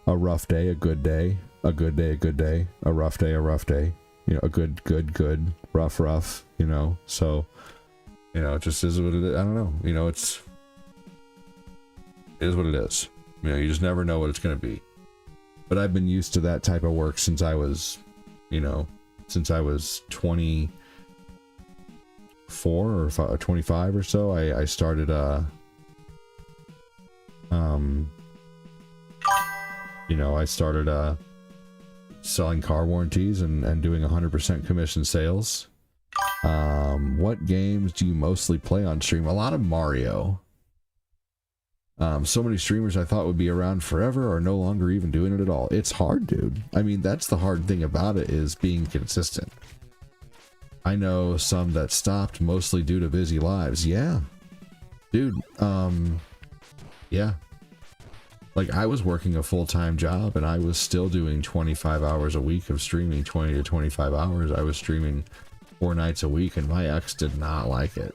a rough day, a good day, a good day, a good day, a rough day, you know, a good, rough, you know. So, you know, it just is what it is. I don't know, you know, it is what it is. You know, you just never know what it's going to be. But I've been used to that type of work since I was, you know, since I was 24 or 25 or so. I started, you know, I started, selling car warranties and doing 100% commission sales. What games do you mostly play on stream? A lot of Mario. So many streamers I thought would be around forever are no longer even doing it at all. It's hard, dude. I mean, that's the hard thing about it, is being consistent. I know some that stopped mostly due to busy lives. Yeah, dude. Yeah. Like, I was working a full-time job and I was still doing 25 hours a week of streaming, 20 to 25 hours. I was streaming 4 nights a week, and my ex did not like it.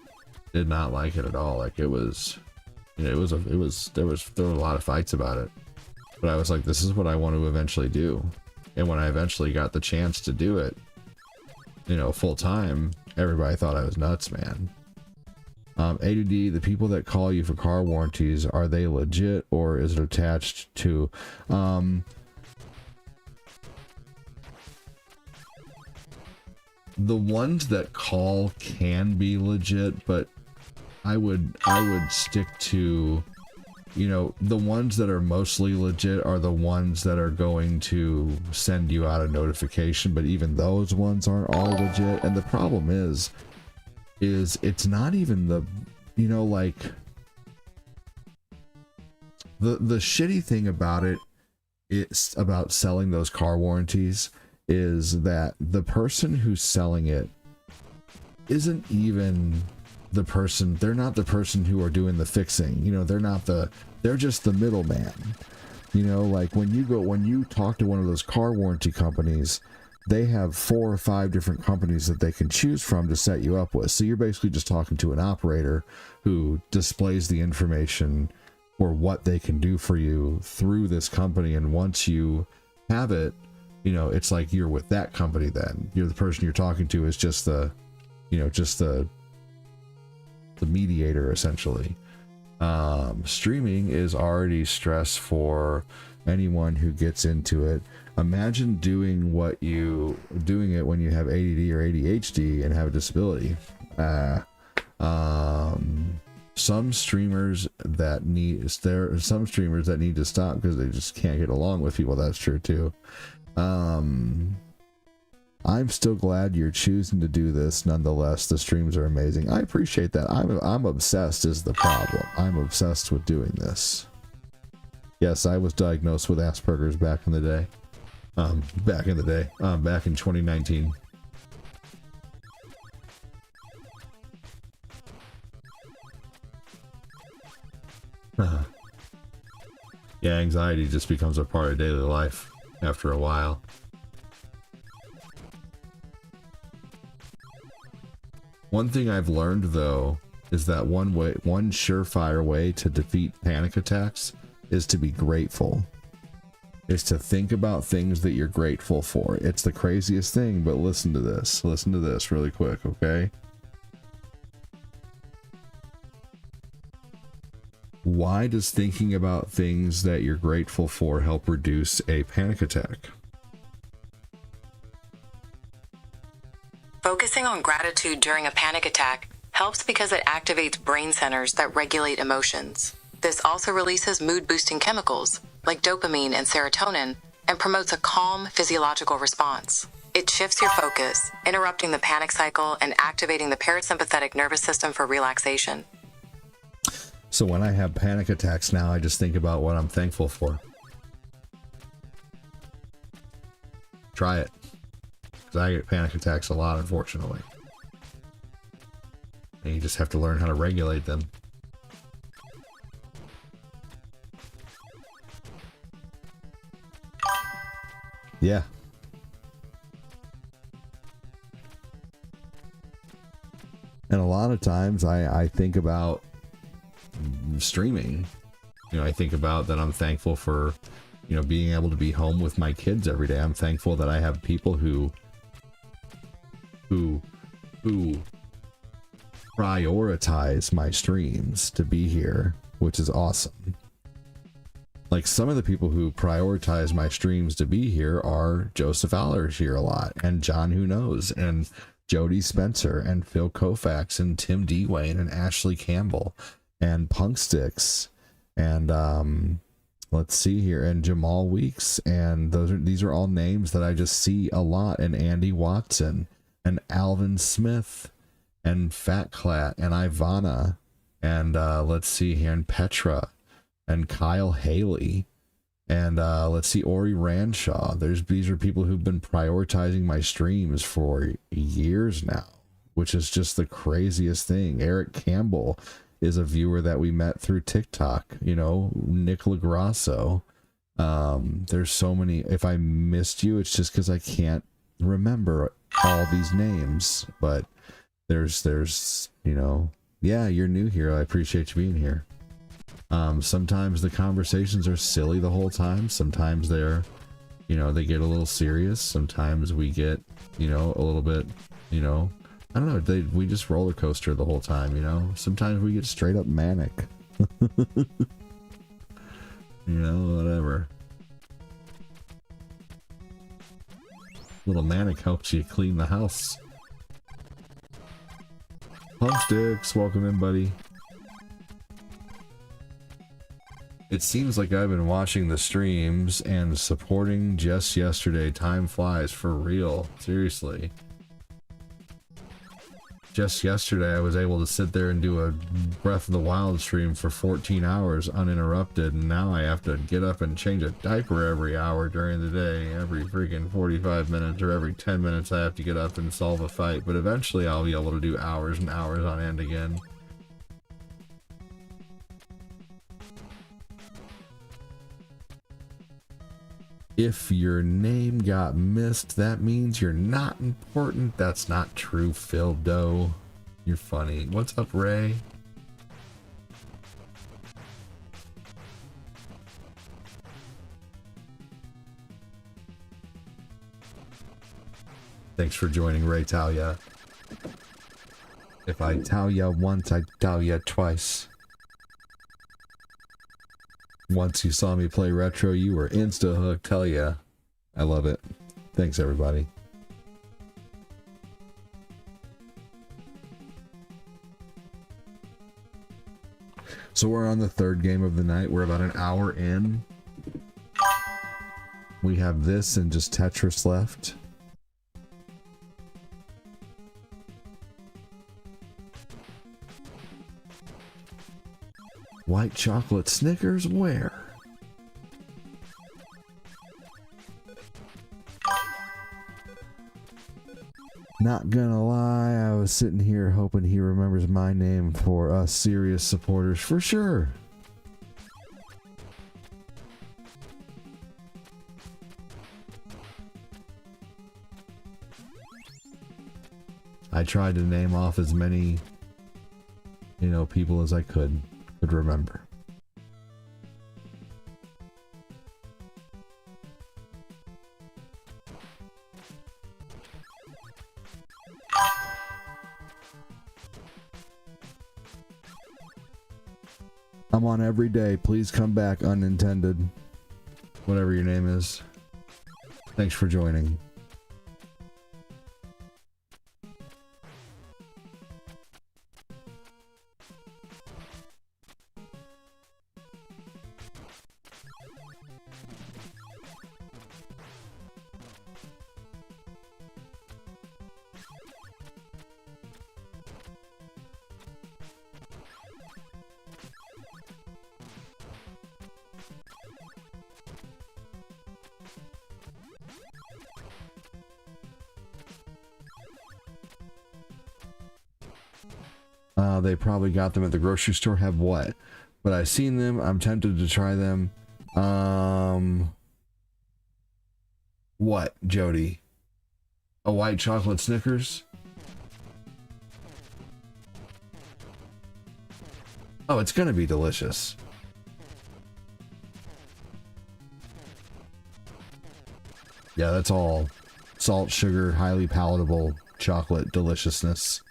Did not like it at all. Like, it was, you know, there were a lot of fights about it. But I was like, this is what I want to eventually do. And when I eventually got the chance to do it, you know, full-time, everybody thought I was nuts, man. ADD, the people that call you for car warranties, are they legit or is it attached to? The ones that call can be legit, but I would stick to, you know, the ones that are mostly legit are the ones that are going to send you out a notification, but even those ones aren't all legit. And the problem is it's not even the, you know, like, the shitty thing about it, it's about selling those car warranties, is that the person who's selling it isn't even the person. They're not the person who are doing the fixing, you know. They're just the middleman, you know. Like, when you talk to one of those car warranty companies, they have 4 or 5 different companies that they can choose from to set you up with. So you're basically just talking to an operator who displays the information or what they can do for you through this company. And once you have it, you know, it's like you're with that company. Then you're the person you're talking to is just the, you know, just the mediator essentially. Streaming is already stress for anyone who gets into it. Imagine doing it when you have ADD or ADHD and have a disability. Some streamers that need to stop because they just can't get along with people. That's true too. I'm still glad you're choosing to do this. Nonetheless, the streams are amazing. I appreciate that. I'm obsessed is the problem. I'm obsessed with doing this. Yes, I was diagnosed with Asperger's back in the day. Back in 2019. Yeah, anxiety just becomes a part of daily life after a while. One thing I've learned though is that one surefire way to defeat panic attacks is to be grateful. Is to think about things that you're grateful for. It's the craziest thing, but listen to this. Listen to this really quick, okay? Why does thinking about things that you're grateful for help reduce a panic attack? Focusing on gratitude during a panic attack helps because it activates brain centers that regulate emotions. This also releases mood-boosting chemicals like dopamine and serotonin and promotes a calm physiological response. It shifts your focus, interrupting the panic cycle and activating the parasympathetic nervous system for relaxation. So when I have panic attacks now, I just think about what I'm thankful for. Try it. Because I get panic attacks a lot, unfortunately. And you just have to learn how to regulate them. Yeah. And a lot of times I think about streaming. You know, I think about that I'm thankful for, you know, being able to be home with my kids every day. I'm thankful that I have people who prioritize my streams to be here, which is awesome. Like some of the people who prioritize my streams to be here are Joseph Allers here a lot, and John Who Knows, and Jody Spencer, and Phil Koufax, and Tim Dwayne, and Ashley Campbell, and Punksticks, and let's see here, and Jamal Weeks, and these are all names that I just see a lot, and Andy Watson, and Alvin Smith, and Fat Clat, and Ivana, and let's see here, and Petra, and Kyle Haley, and let's see, Ori Ranshaw. These are people who've been prioritizing my streams for years now, which is just the craziest thing. Eric Campbell is a viewer that we met through TikTok, you know, Nick Lagrasso. There's so many. If I missed you, it's just because I can't remember all these names, but there's, you know, yeah, you're new here. I appreciate you being here. Sometimes the conversations are silly the whole time. Sometimes they're, you know, they get a little serious. Sometimes we get, you know, a little bit, you know, I don't know. We just roller coaster the whole time, you know. Sometimes we get straight up manic. You know, whatever. Little manic helps you clean the house. Pumpsticks, welcome in, buddy. It seems like I've been watching the streams and supporting just yesterday. Time flies for real. Seriously. Just yesterday I was able to sit there and do a Breath of the Wild stream for 14 hours uninterrupted, and now I have to get up and change a diaper every hour during the day. Every freaking 45 minutes or every 10 minutes I have to get up and solve a fight, but eventually I'll be able to do hours and hours on end again. If your name got missed, that means you're not important. That's not true, Phil Doe. You're funny. What's up, Ray? Thanks for joining, Ray Talia. If I tell ya once, I tell ya twice. Once you saw me play retro, you were insta-hooked, tell ya. I love it. Thanks, everybody. So we're on the third game of the night. We're about an hour in. We have this and just Tetris left. White chocolate Snickers, where? Not gonna lie, I was sitting here hoping he remembers my name for us serious supporters, for sure. I tried to name off as many, you know, people as I could remember. I'm on every day. Please come back unintended. Whatever your name is. Thanks for joining. They probably got them at the grocery store. Have what? But I've seen them. I'm tempted to try them. What, Jody? A white chocolate Snickers? Oh, it's gonna be delicious. Yeah, that's all salt, sugar, highly palatable chocolate deliciousness.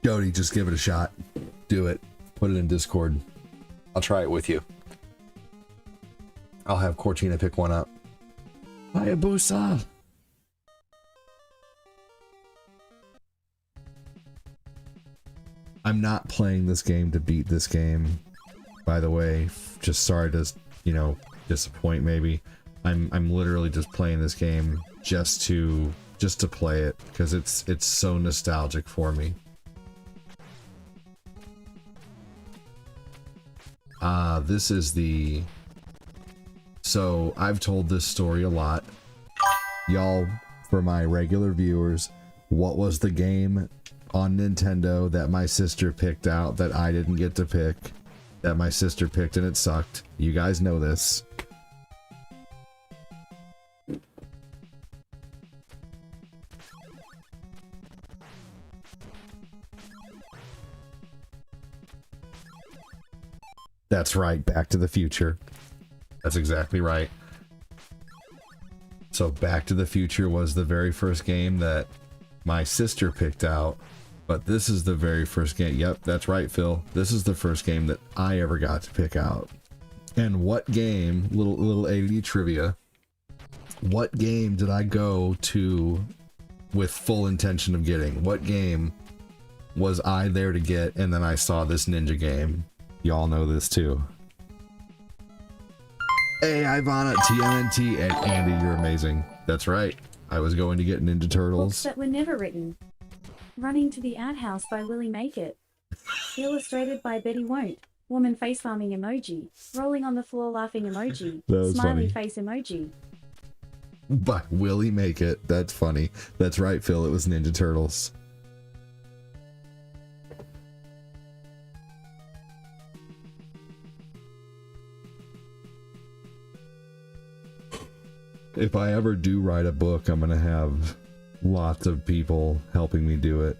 Jody, just give it a shot. Do it. Put it in Discord. I'll try it with you. I'll have Cortina pick one up. Hayabusa! I'm not playing this game to beat this game. By the way, just sorry to, you know, disappoint maybe. I'm literally just playing this game just to play it because it's so nostalgic for me. This is the... So, I've told this story a lot. Y'all, for my regular viewers, what was the game on Nintendo that my sister picked out that I didn't get to pick? That my sister picked and it sucked. You guys know this. That's right, Back to the Future. That's exactly right. So Back to the Future was the very first game that my sister picked out, but this is the very first game. Yep, that's right, Phil. This is the first game that I ever got to pick out. And what game, little AD trivia, what game did I go to with full intention of getting? What game was I there to get, and then I saw this ninja game? Y'all know this too. Hey, Ivana, TMNT, and Andy, you're amazing. That's right. I was going to get Ninja Turtles. Books that were never written. Running to the Outhouse by Willie Make It. Illustrated by Betty Won't. Woman face farming emoji. Rolling on the floor laughing emoji. Smiley face emoji. By Willie Make It. That's funny. That's right, Phil. It was Ninja Turtles. If I ever do write a book, I'm gonna have lots of people helping me do it.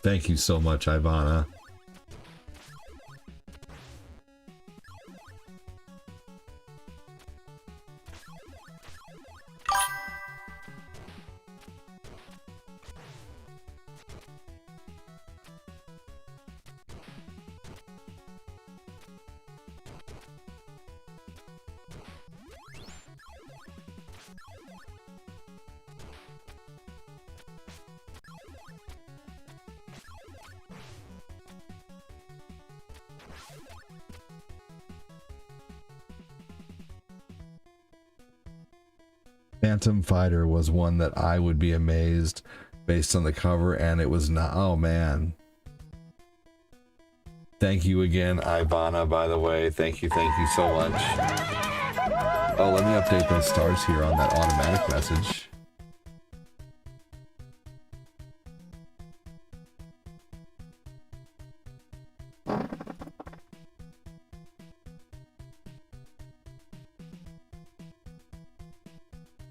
Thank you so much, Ivana. Phantom Fighter was one that I would be amazed based on the cover, and it was not. Oh man. Thank you again, Ivana, by the way. Thank you so much. Oh, let me update those stars here on that automatic message.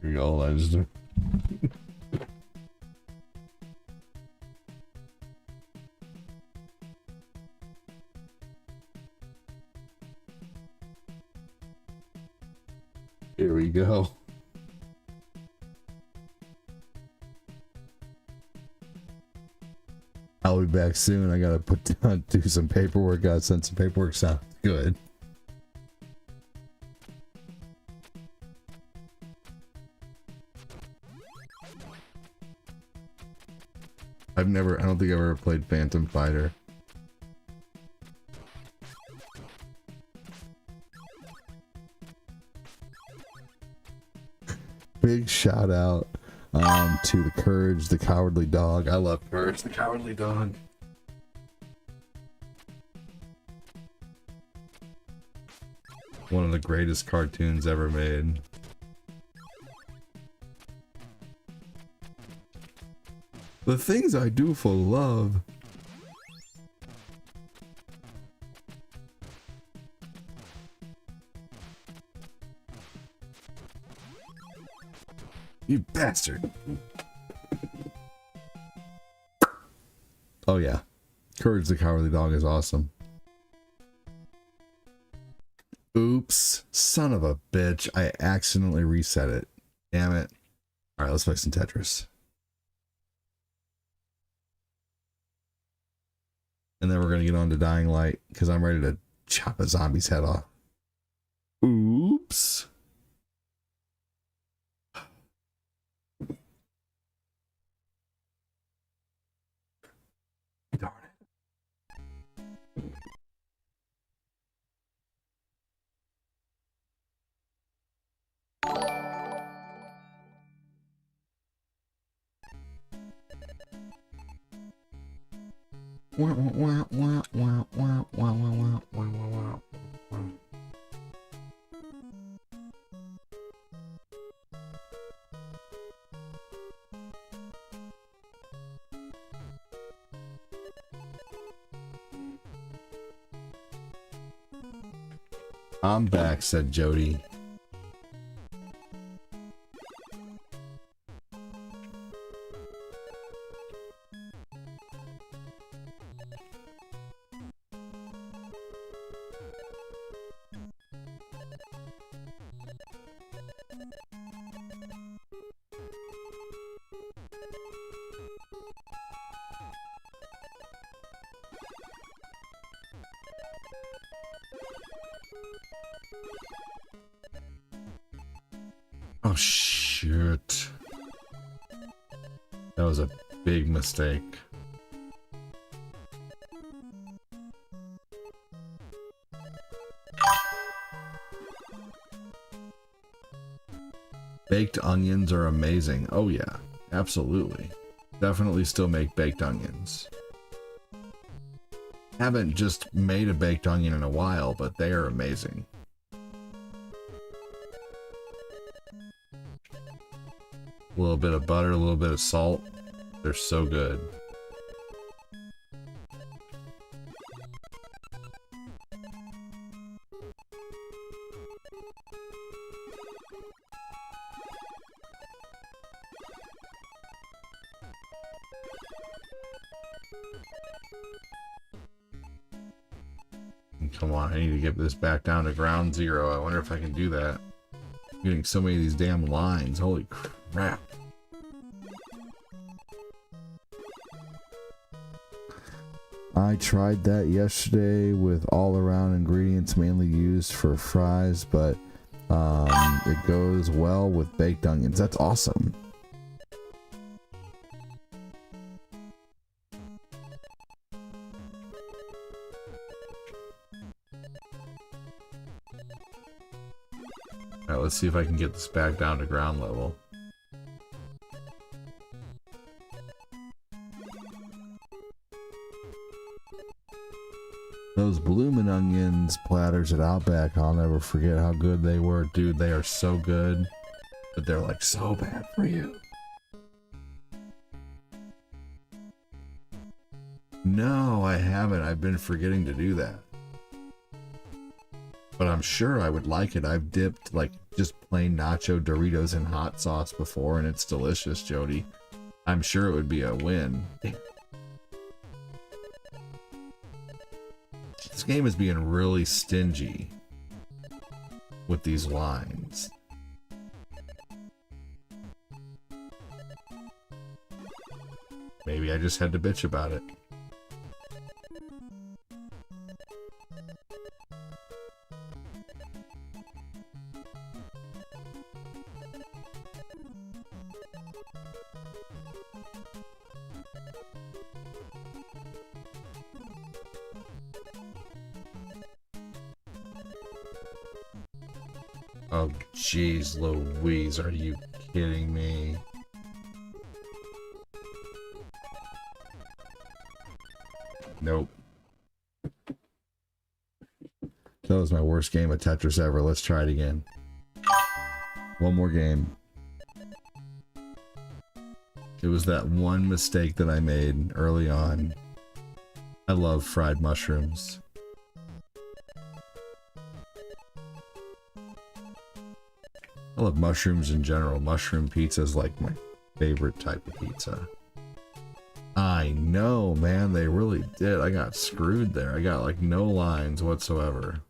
Here we go, I just... Here we go. I'll be back soon. I gotta do some paperwork. Gotta send some paperwork. Sounds good. I don't think I've ever played Phantom Fighter. Big shout out to the Courage the Cowardly Dog. I love Courage the Cowardly Dog. One of the greatest cartoons ever made. The things I do for love. You bastard. Oh yeah. Courage the Cowardly Dog is awesome. Oops. Son of a bitch. I accidentally reset it. Damn it. Alright, let's play some Tetris. And then we're going to get on to Dying Light, because I'm ready to chop a zombie's head off. Oops. Darn it. Wah, wah, wah, wah, wah, wah, wah, wah, wah, wah, wah. I'm back, said Jody. Oh shit. That was a big mistake. Baked onions are amazing. Oh yeah, absolutely. Definitely still make baked onions. Haven't just made a baked onion in a while, but they are amazing. A little bit of butter, a little bit of salt. They're so good. Come on, I need to get this back down to ground zero. I wonder if I can do that. I'm getting so many of these damn lines. Holy crap. I tried that yesterday with all-around ingredients mainly used for fries, but it goes well with baked onions. That's awesome. Alright, let's see if I can get this back down to ground level. Those bloomin' onions platters at Outback, I'll never forget how good they were. Dude, they are so good, but they're like so bad for you. No, I haven't. I've been forgetting to do that. But I'm sure I would like it. I've dipped like just plain nacho Doritos in hot sauce before, and it's delicious, Jody. I'm sure it would be a win. This game is being really stingy with these lines. Maybe I just had to bitch about it. Oh, jeez Louise, are you kidding me? Nope. That was my worst game of Tetris ever. Let's try it again. One more game. It was that one mistake that I made early on. I love fried mushrooms. I love mushrooms in general. Mushroom pizza is like my favorite type of pizza. I know, man, they really did. I got screwed there. I got like no lines whatsoever.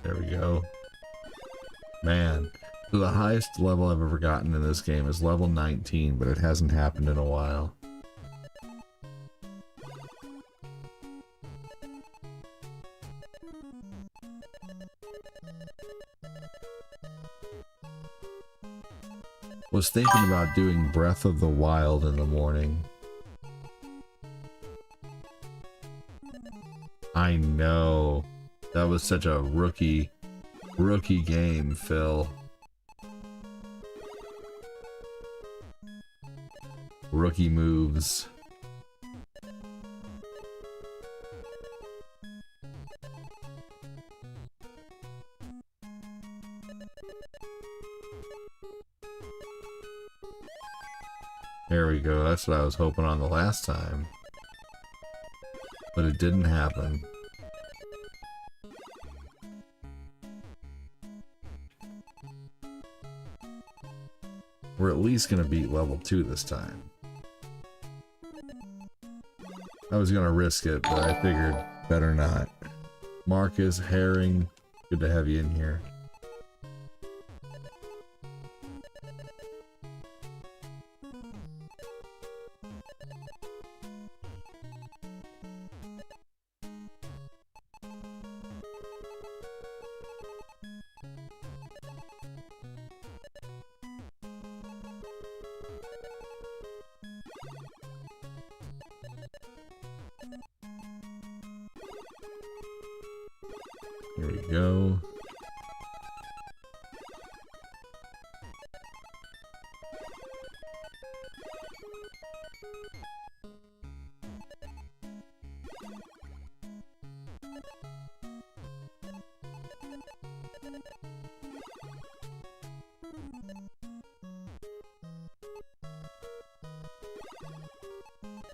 There we go. Man, so the highest level I've ever gotten in this game is level 19, but it hasn't happened in a while. Was thinking about doing Breath of the Wild in the morning. I know. That was such a rookie game, Phil. Rookie moves. There we go. That's what I was hoping on the last time. But it didn't happen. We're at least gonna beat level 2 this time. I was gonna risk it, but I figured better not. Marcus, Herring, good to have you in here. Here we go.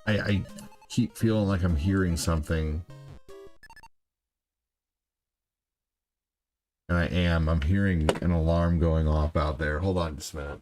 I keep feeling like I'm hearing something. And I am. I'm hearing an alarm going off out there. Hold on just a minute.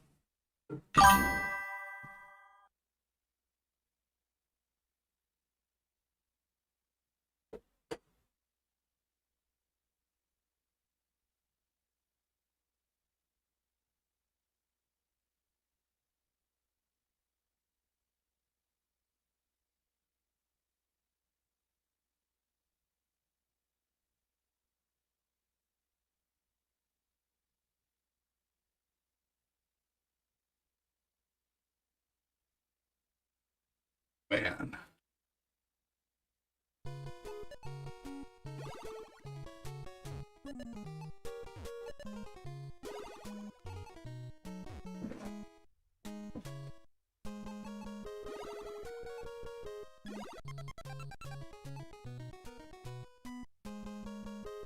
Man.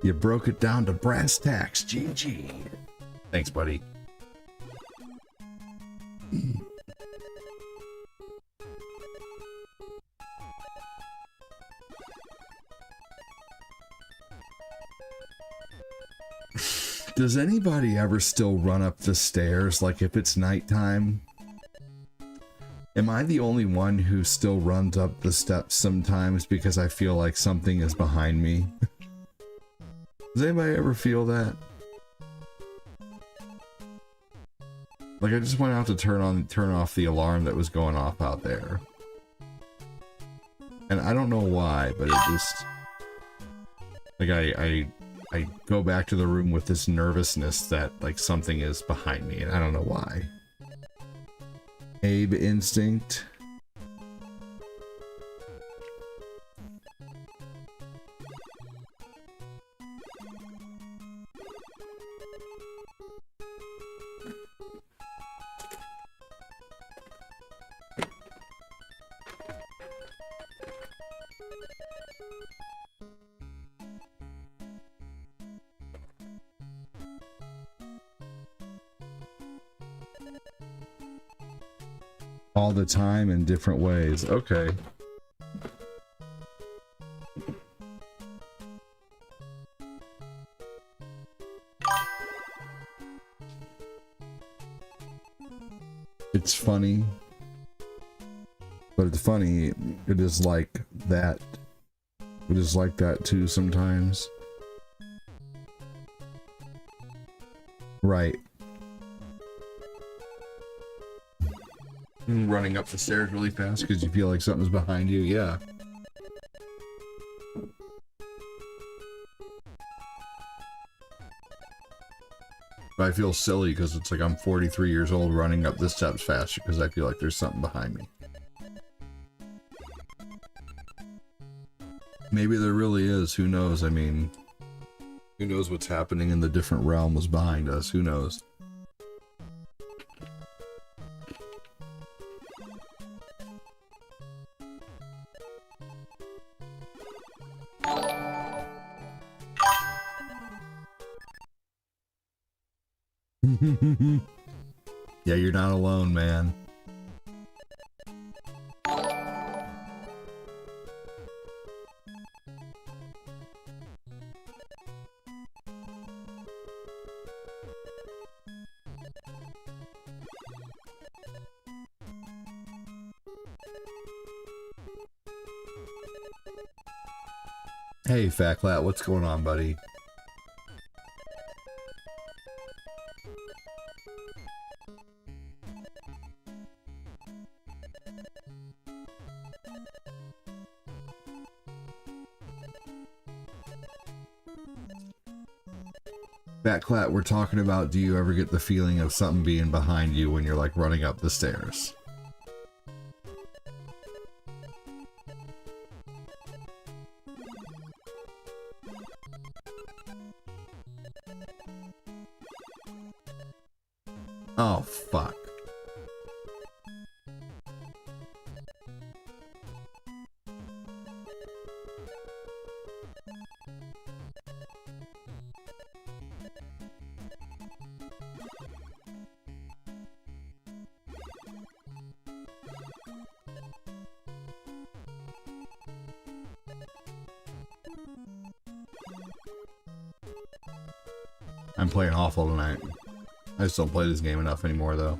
You broke it down to brass tacks. GG. Thanks, buddy. Does anybody ever still run up the stairs like if it's nighttime? Am I the only one who still runs up the steps sometimes because I feel like something is behind me? Does anybody ever feel that? Like I just went out to turn off the alarm that was going off out there. And I don't know why, but it just like I go back to the room with this nervousness that like something is behind me and I don't know why. Abe instinct. All the time in different ways. Okay. It's funny. But it's funny, it is like that. It is like that too sometimes. Right. Running up the stairs really fast because you feel like something's behind you, yeah. But I feel silly because it's like I'm 43 years old running up the steps faster because I feel like there's something behind me. Maybe there really is, who knows? I mean, who knows what's happening in the different realms behind us, who knows? Yeah, you're not alone, man. Hey, Fatclat, what's going on, buddy? Fatclat, we're talking about, do you ever get the feeling of something being behind you when you're like running up the stairs? Oh, fuck. I'm playing awful tonight. I just don't play this game enough anymore, though.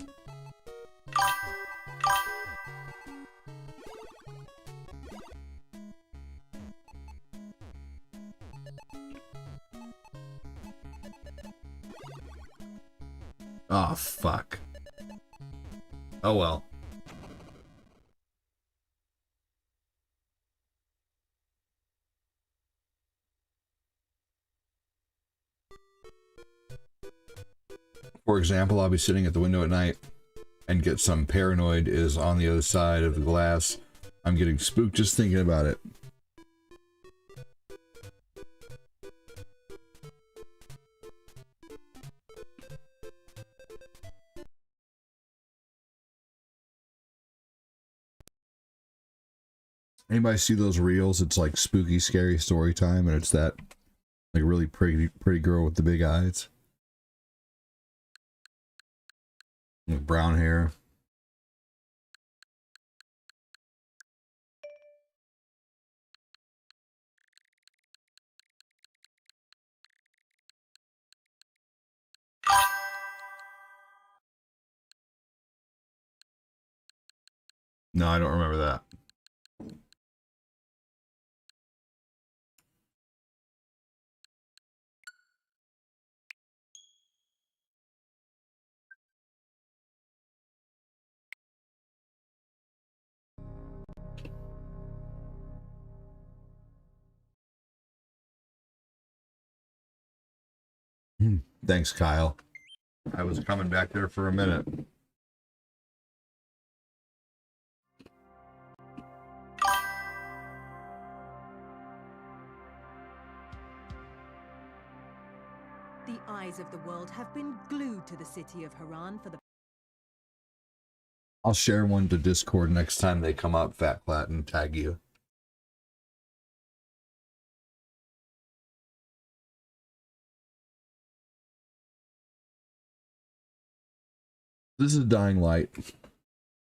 Oh, fuck. Oh, well. For example, I'll be sitting at the window at night and get some paranoid is on the other side of the glass. I'm getting spooked just thinking about it. Anybody see those reels? It's like spooky, scary story time, and it's that like really pretty girl with the big eyes. With brown hair. No, I don't remember that. Thanks, Kyle. I was coming back there for a minute. The eyes of the world have been glued to the city of Haran for the... I'll share one to Discord next time they come up, Fat Plat, and tag you. This is Dying Light.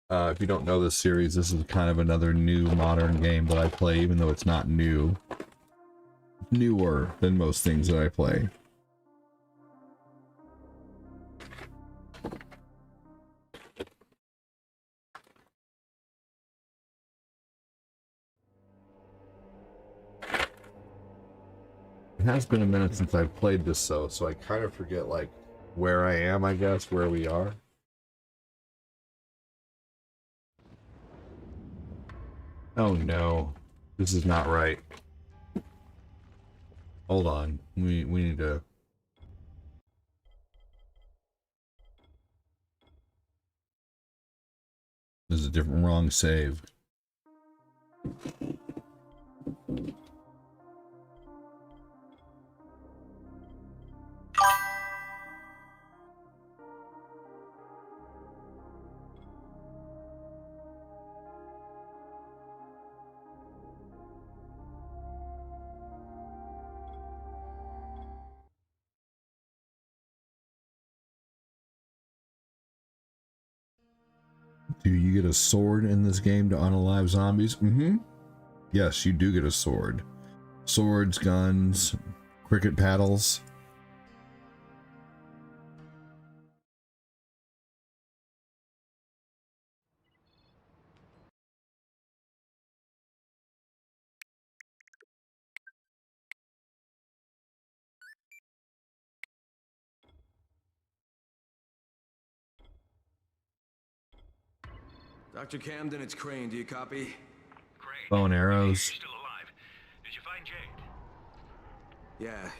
If you don't know this series, this is kind of another new modern game that I play, even though it's not new. Newer than most things that I play. It has been a minute since I've played this, so I kind of forget, like, where I am, I guess, where we are. Oh no, this is not right. Hold on, we need to... This is a different wrong save. Do you get a sword in this game to unalive zombies? Mm-hmm. Yes, you do get a sword. Swords, guns, cricket paddles. Dr. Camden, it's Crane. Do you copy? Crane. Bow and arrows. You're still alive. Did you find Jade?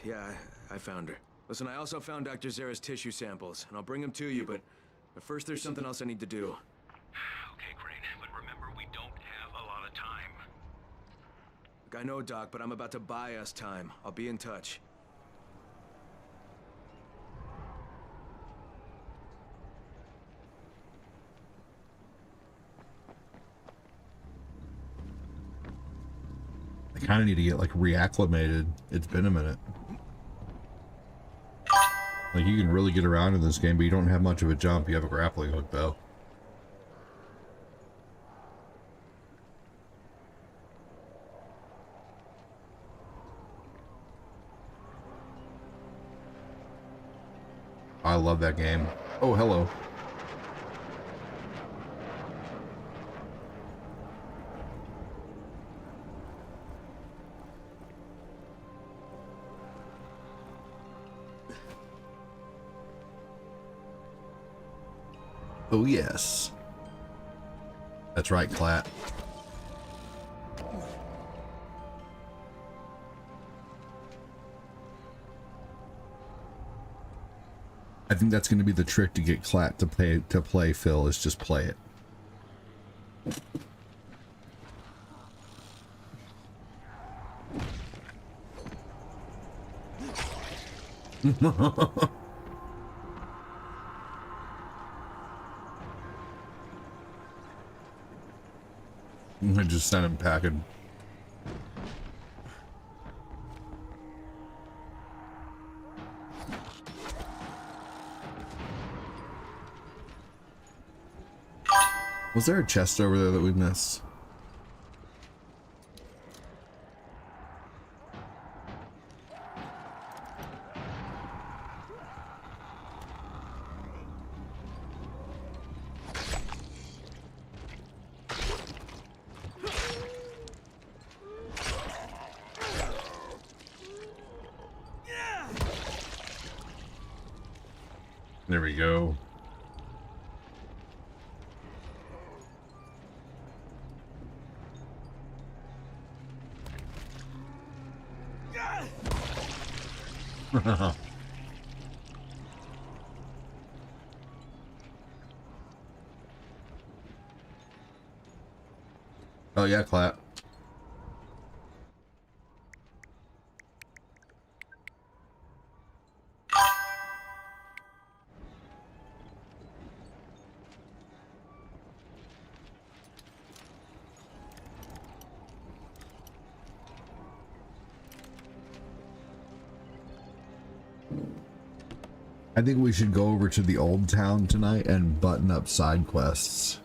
Yeah, I found her. Listen, I also found Dr. Zera's tissue samples, and I'll bring them to you, but first there's something else I need to do. Okay, Crane, but remember, we don't have a lot of time. Look, I know, Doc, but I'm about to buy us time. I'll be in touch. I kind of need to get, like, reacclimated. It's been a minute. Like, you can really get around in this game, but you don't have much of a jump. You have a grappling hook, though. I love that game. Oh, hello. Oh, yes. That's right, Clat. I think that's going to be the trick to get Clat to play Phil, is just play it. I just sent him packing. Was there a chest over there that we missed? There we go. Oh yeah, Clap. I think we should go over to the old town tonight and button up side quests.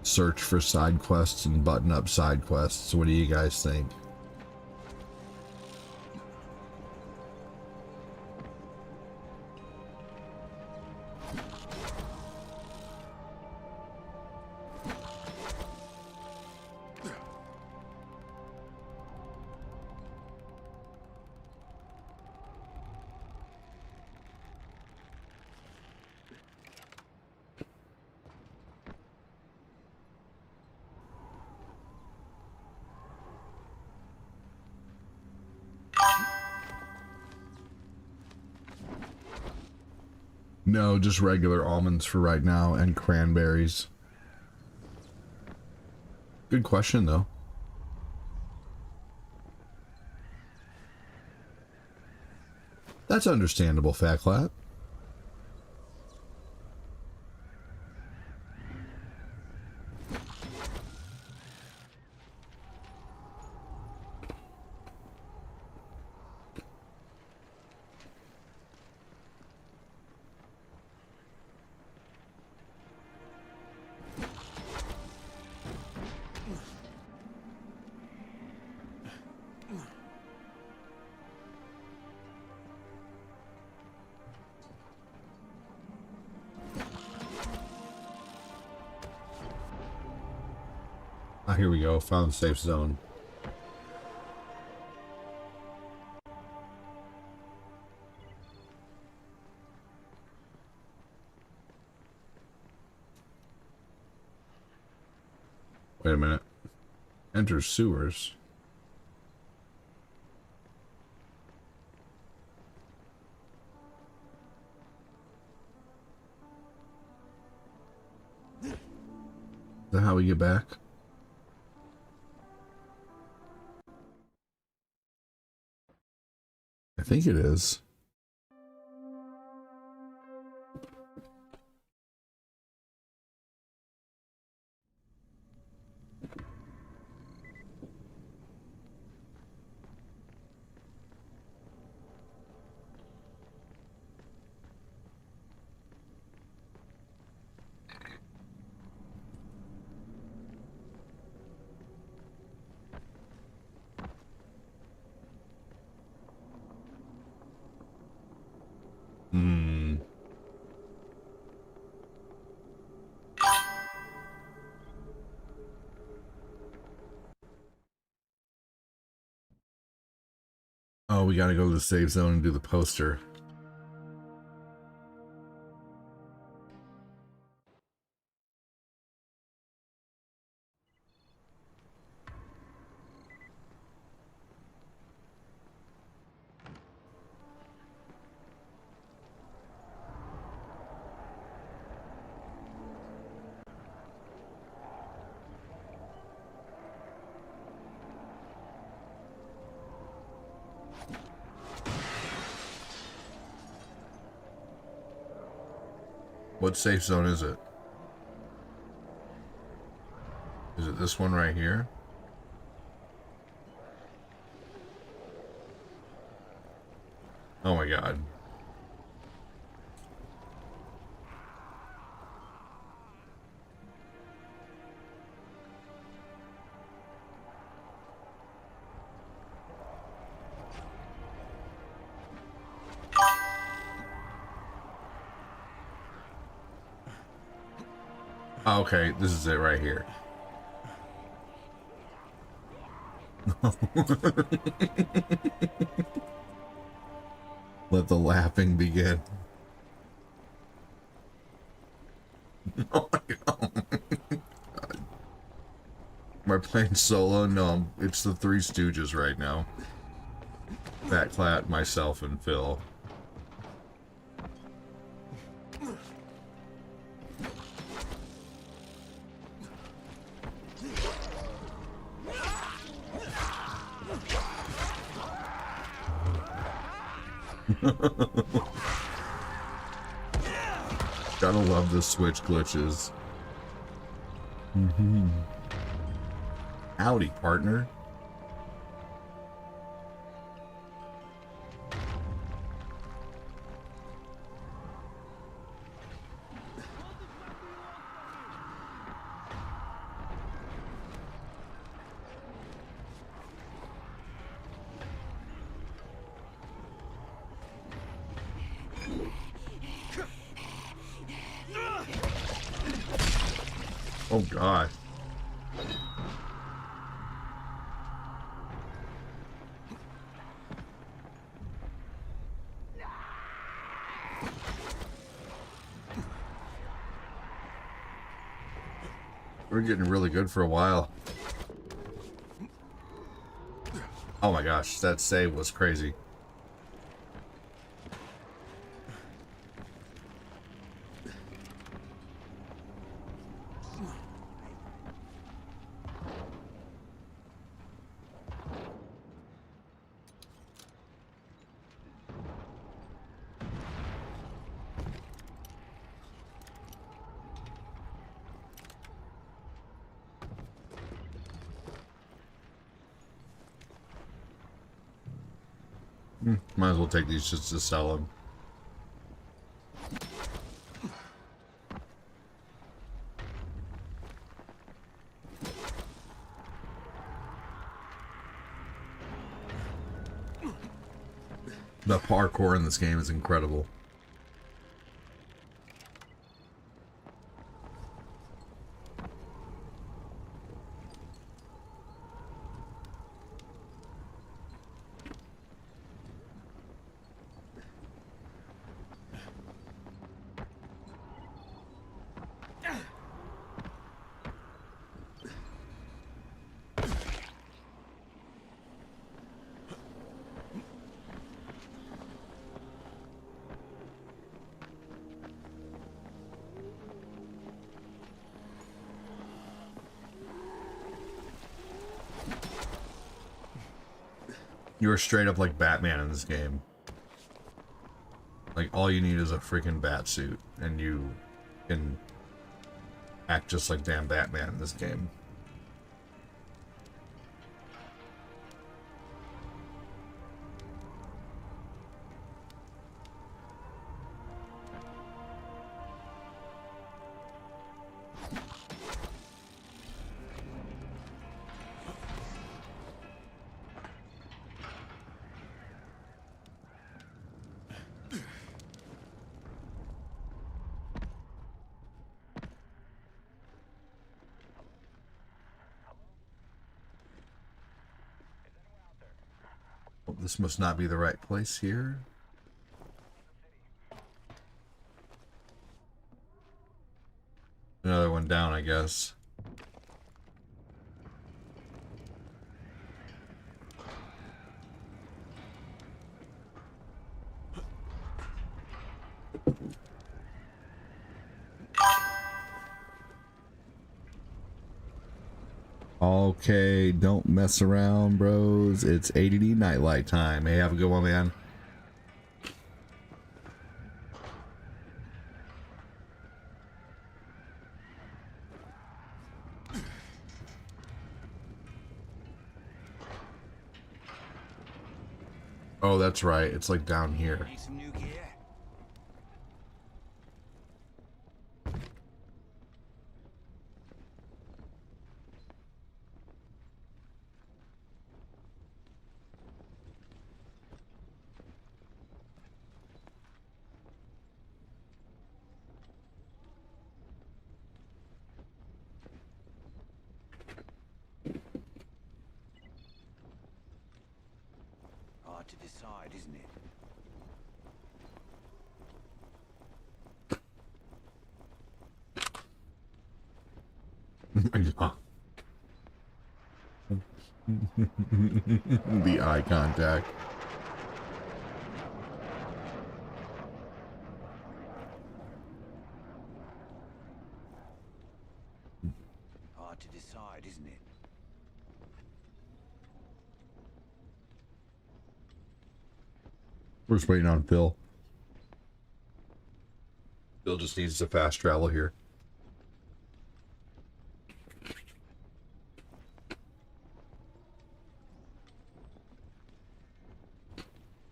Search for side quests and button up side quests. What do you guys think? No, just regular almonds for right now and cranberries. Good question, though. That's understandable, Fat Clap. Ah, here we go. Found the safe zone. Wait a minute. Enter sewers. Is that how we get back? I think it is. Oh, we gotta go to the save zone and do the poster. What safe zone is it? Is it this one right here? Oh my god. Okay, this is it right here. Let the laughing begin. Oh my god. Am I playing solo? No, it's the Three Stooges right now. Fat Clat, myself, and Phil. Gotta love the Switch glitches. Howdy, partner. Oh god. We're getting really good for a while. Oh my gosh, that save was crazy. Might as well take these just to sell them. The parkour in this game is incredible. You're straight up like Batman in this game. Like, all you need is a freaking bat suit, and you can act just like damn Batman in this game. this must not be the right place here. Another one down, I guess. Okay, don't mess around, bros. It's ADD nightlight time. Hey, have a good one, man. Oh, that's right. It's like down here. Need some new gear? Hard to decide, isn't it? The eye contact. Hard to decide, isn't it? We're just waiting on Phil. Phil just needs to fast travel here.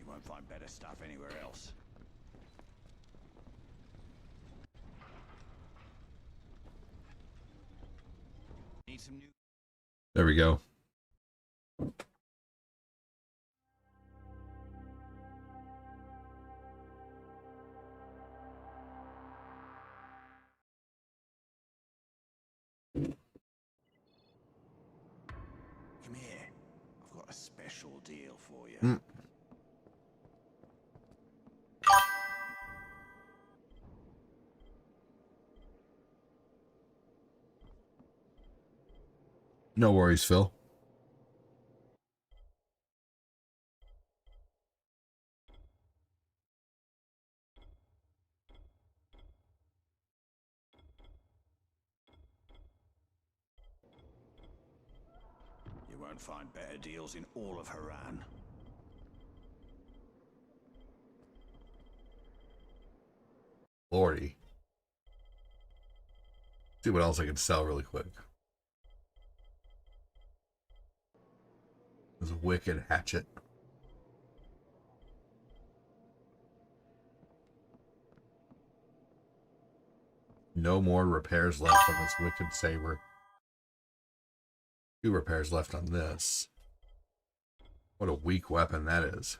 You won't find better stuff anywhere else. Need some new... There we go. Come here. I've got a special deal for you. No worries, Phil. You won't find better deals in all of Haran. Lordy. See what else I can sell really quick. There's a wicked hatchet. No more repairs left on this wicked saber. 2 repairs left on this. What a weak weapon that is.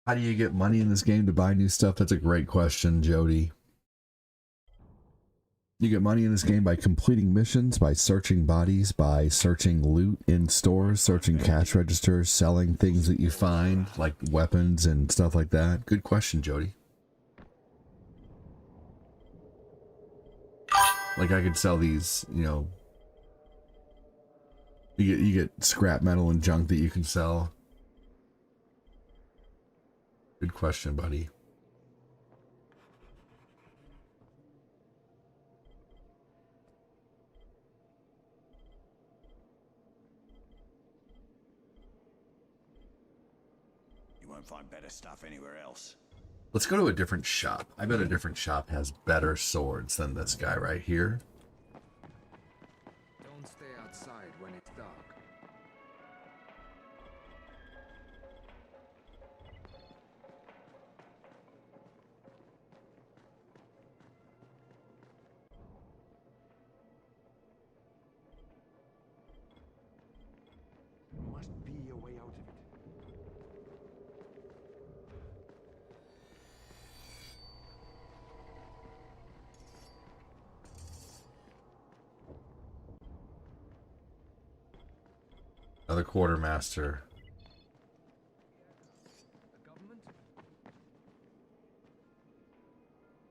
How do you get money in this game to buy new stuff? That's a great question, Jody. You get money in this game by completing missions, by searching bodies, by searching loot in stores, searching cash registers, selling things that you find, like weapons and stuff like that. Good question, Jody. Like I could sell these, you know. You get scrap metal and junk that you can sell. Good question, buddy. You won't find better stuff anywhere else. Let's go to a different shop. I bet a different shop has better swords than this guy right here. Don't stay outside when it's dark. Must be a way out of it. Another quartermaster.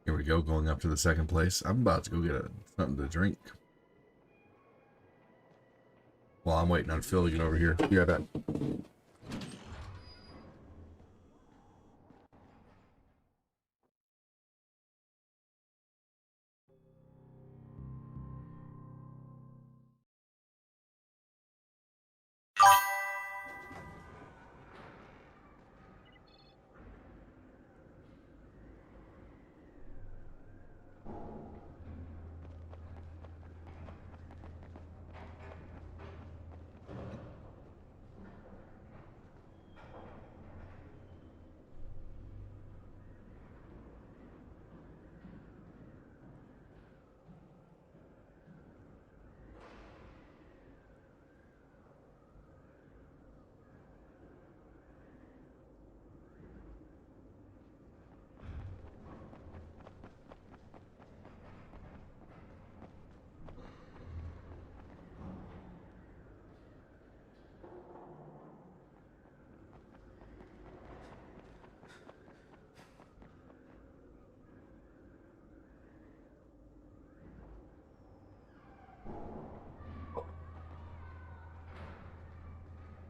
Here we go, going up to the second place. I'm about to go get something to drink. While I'm waiting on Phil to get over here. Be right back.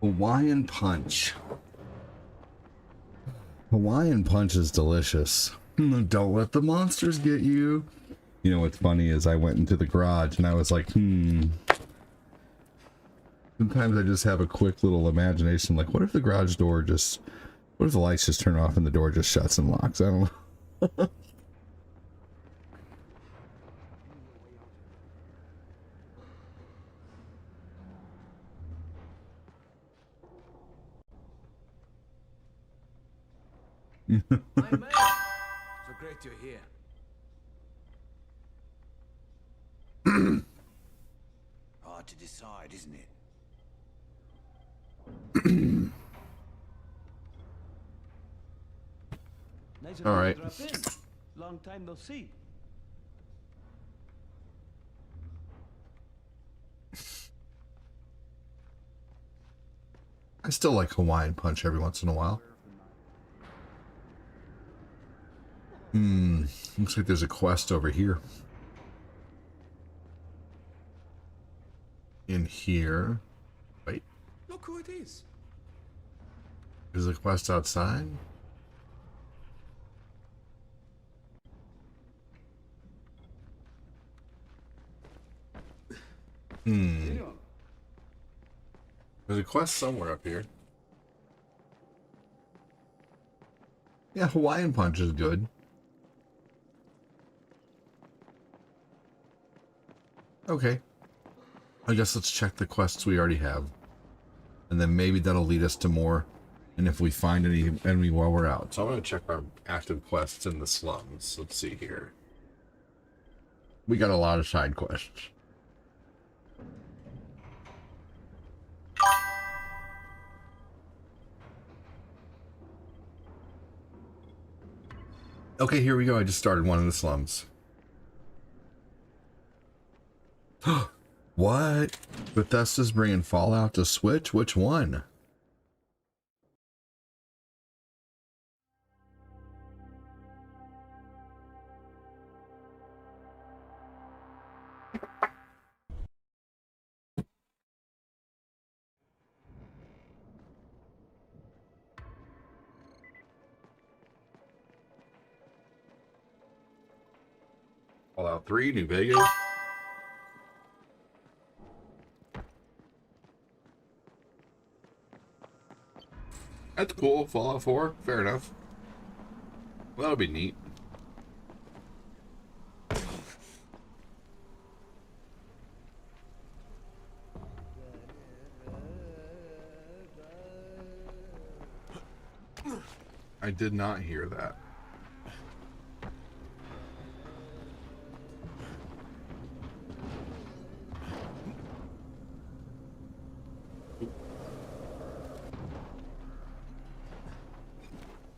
Hawaiian Punch. Hawaiian Punch is delicious. Don't let the monsters get you. You know what's funny is I went into the garage and I was like, Sometimes I just have a quick little imagination, like, what if the garage door just, what if the lights just turn off and the door just shuts and locks? I don't know. My man! So great you're here. Hard to decide, isn't it? Nice All right. drop in. Long time no see. I still like Hawaiian Punch every once in a while. Looks like there's a quest over here. In here. Wait. Look who it is. Is the quest outside? There's a quest somewhere up here. Yeah, Hawaiian Punch is good. Okay. I guess let's check the quests we already have. And then maybe that'll lead us to more. And if we find any while we're out. So I'm going to check our active quests in the slums. Let's see here. We got a lot of side quests. Okay, here we go. I just started one in the slums. What? Bethesda's bringing Fallout to Switch? Which one? Fallout 3, New Vegas. That's cool. Fallout 4, fair enough. Well, that'll be neat. I did not hear that.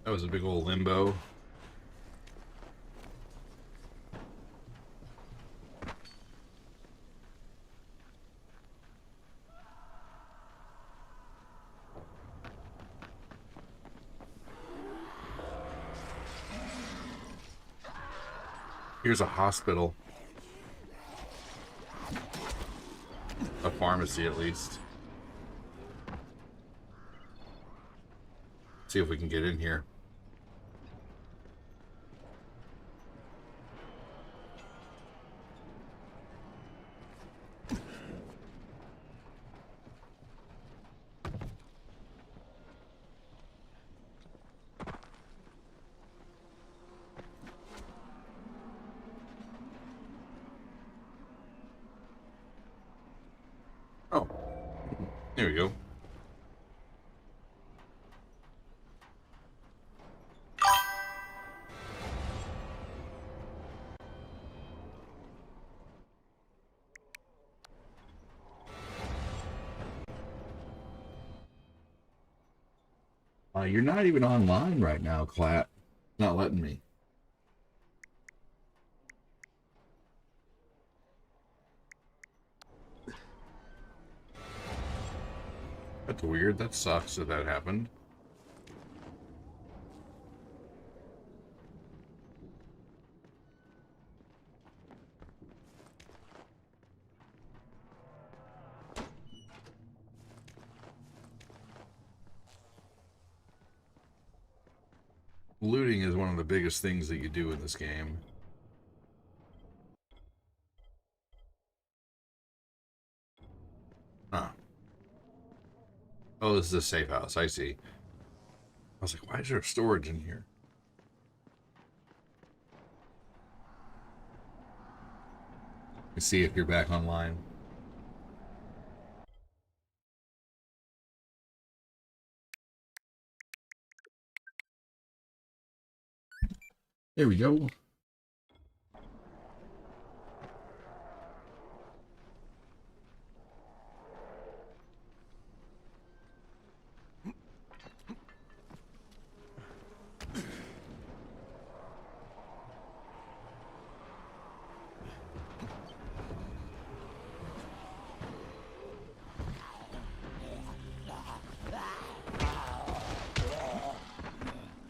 That was a big old limbo. Here's a hospital. A pharmacy, at least. See if we can get in here. Oh, there we go. You're not even online right now, Clat. Not letting me. That's weird. That sucks that that happened. Looting is one of the biggest things that you do in this game. Huh. Oh, this is a safe house. I see. I was like, why is there storage in here? Let's see if you're back online. There we go.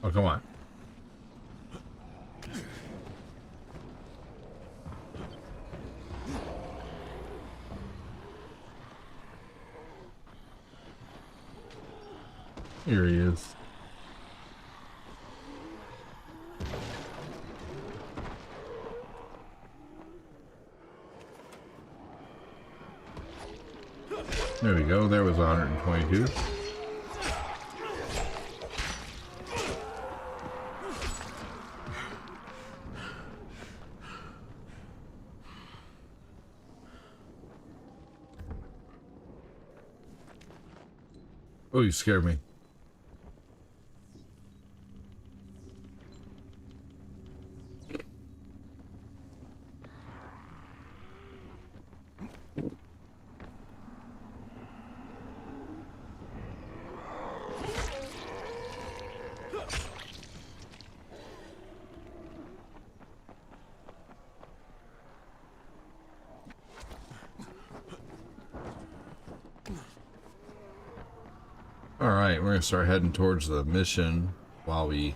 Oh, come on. Here he is. There we go. There was 122. Oh, you scared me. Alright, we're going to start heading towards the mission while we,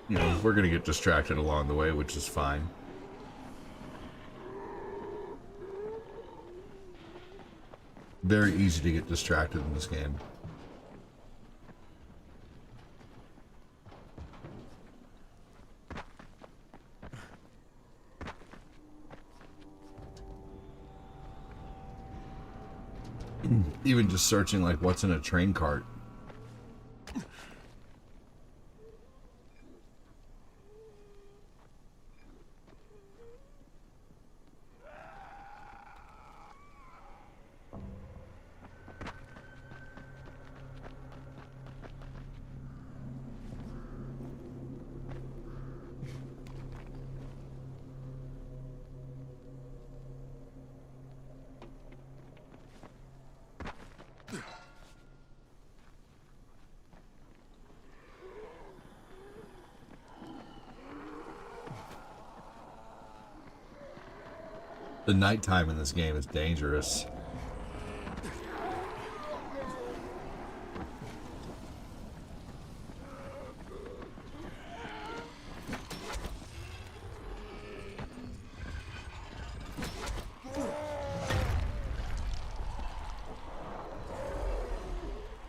we're going to get distracted along the way, which is fine. Very easy to get distracted in this game. Even just searching like what's in a train cart. The nighttime in this game is dangerous.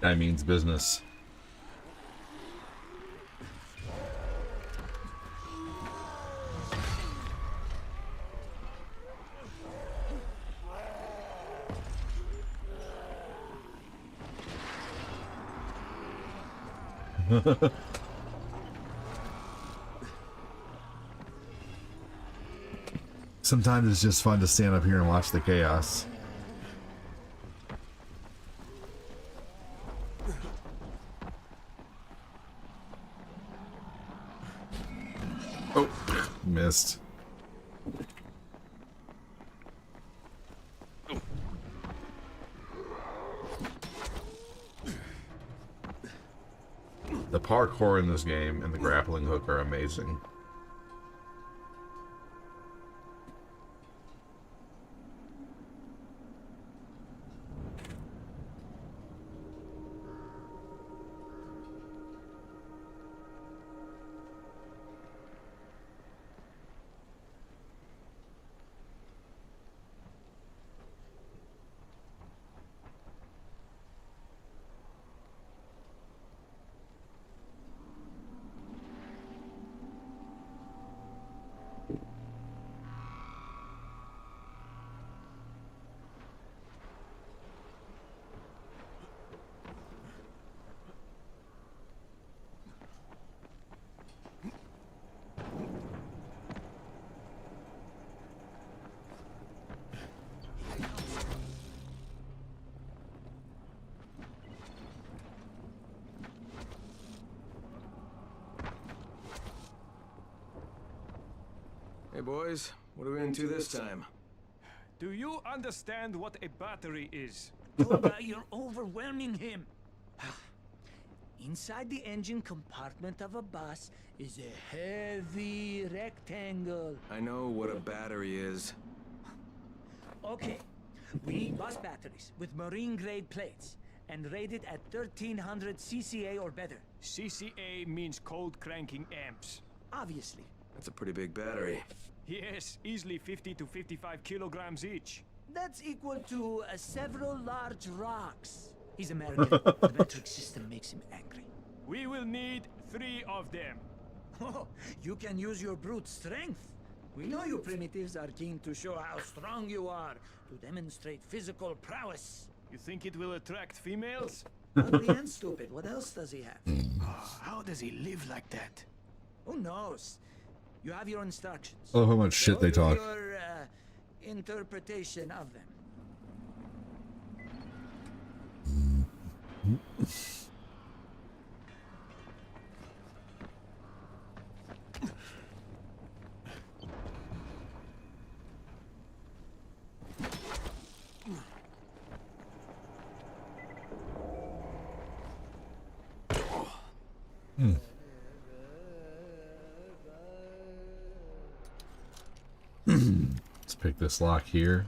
Guy means business. Sometimes it's just fun to stand up here and watch the chaos. Oh, missed. The parkour in this game and the grappling hook are amazing. Hey boys, what are we into this time? Do you understand what a battery is? Toba, you're overwhelming him. Inside the engine compartment of a bus is a heavy rectangle. I know what a battery is. Okay, we need bus batteries with marine-grade plates and rated at 1300 CCA or better. CCA means cold cranking amps. Obviously. That's a pretty big battery. Yes, easily 50 to 55 kilograms each. That's equal to several large rocks. He's American. The metric system makes him angry. We will need 3 of them. Oh, you can use your brute strength. We know you primitives are keen to show how strong you are, to demonstrate physical prowess. You think it will attract females? Ugly and stupid. What else does he have? How does he live like that? Who knows? You have your instructions. Oh, how much shit they talk. Your interpretation of them. Let's pick this lock here.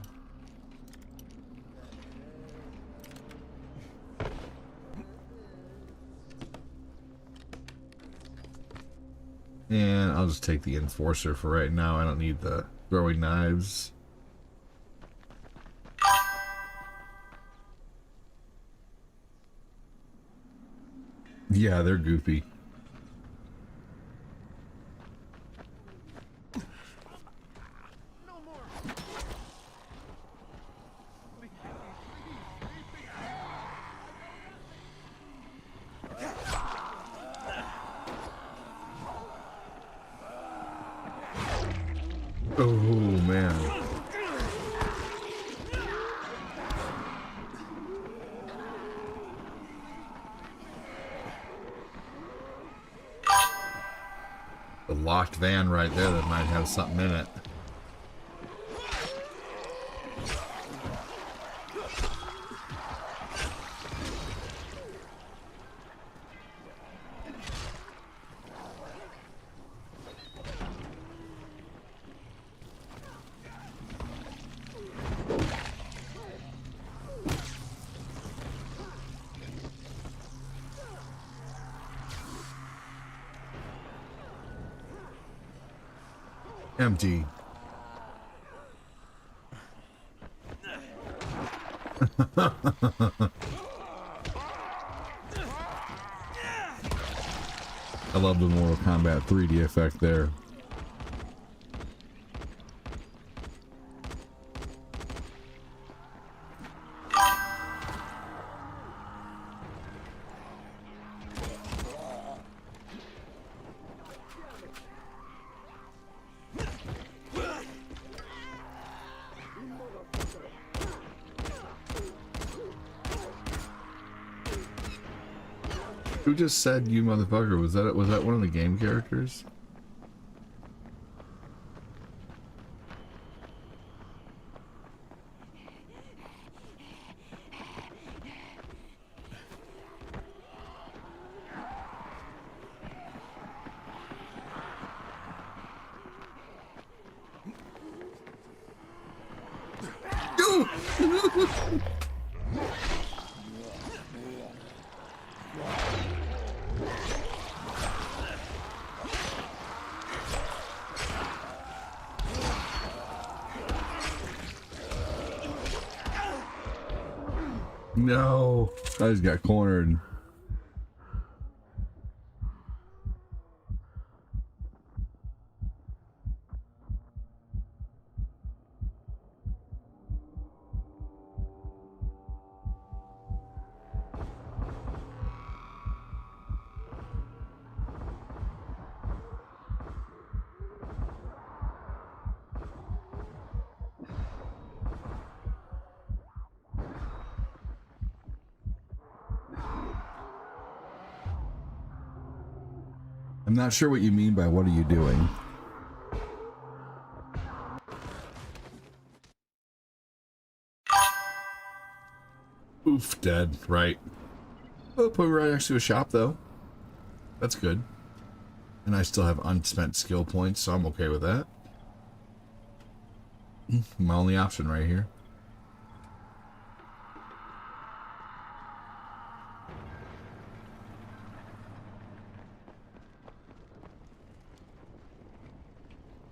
And I'll just take the enforcer for right now. I don't need the throwing knives. Yeah, they're goofy. Oh, man. The locked van right there that might have something in it. Empty. I love the Mortal Kombat 3D effect there. Who just said "you motherfucker"? Was that one of the game characters? No, I just got cornered. I'm not sure what you mean by "what are you doing?" Oof, dead. Right. Oh, put me right next to a shop, though. That's good. And I still have unspent skill points, so I'm okay with that. My only option right here.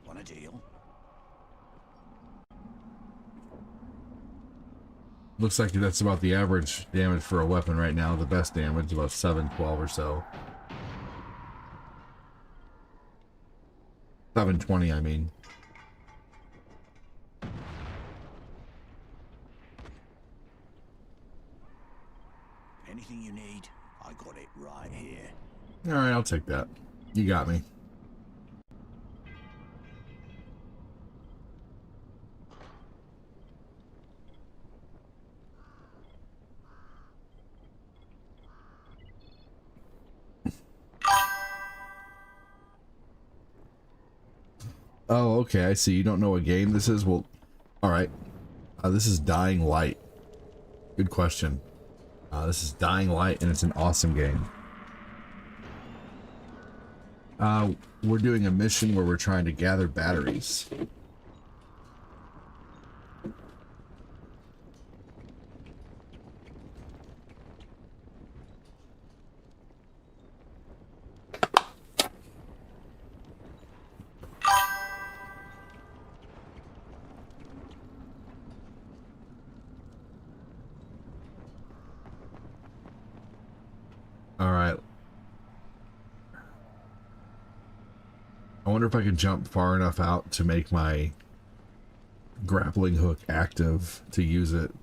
Want a deal? Looks like that's about the average damage for a weapon right now. The best damage, about 712 or so. 720, I mean. Anything you need, I got it right here. Alright, I'll take that. You got me. Oh, okay, I see. You don't know what game this is? Well, alright. This is Dying Light. Good question. This is Dying Light, and it's an awesome game. We're doing a mission where we're trying to gather batteries. Alright. I wonder if I can jump far enough out to make my grappling hook active to use it.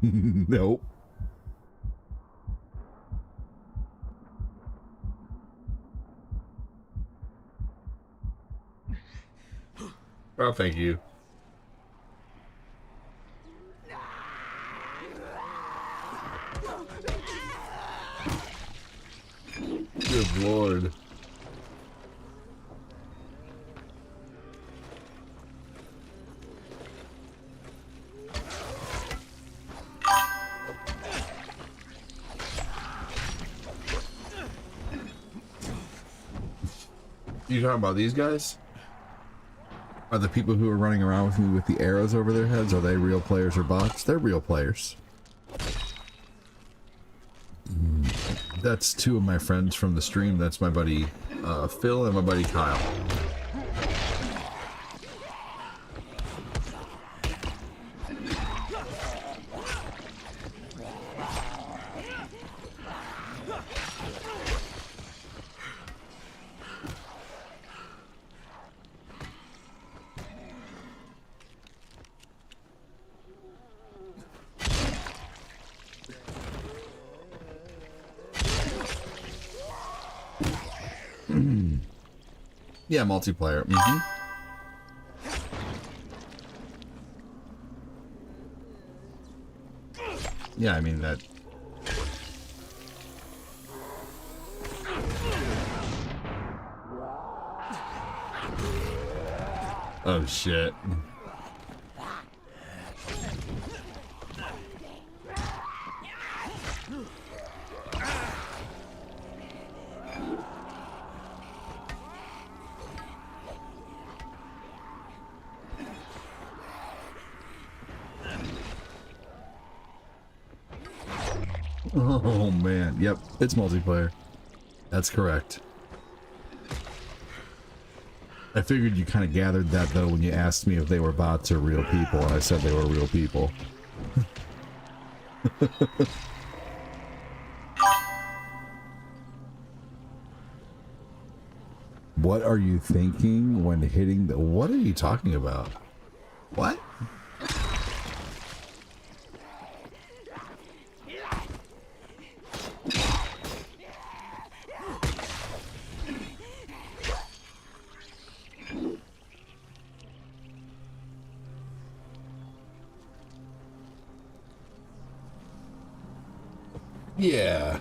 Nope. Oh, thank you. Good Lord. You talking about these guys? Are the people who are running around with me with the arrows over their heads, are they real players or bots? They're real players. That's two of my friends from the stream. That's my buddy Phil and my buddy Kyle. Yeah, multiplayer. Yeah, I mean that. Oh shit. Oh man, yep, it's multiplayer. That's correct. I figured you kind of gathered that though when you asked me if they were bots or real people, and I said they were real people. What are you thinking when hitting the... What are you talking about? What? Yeah.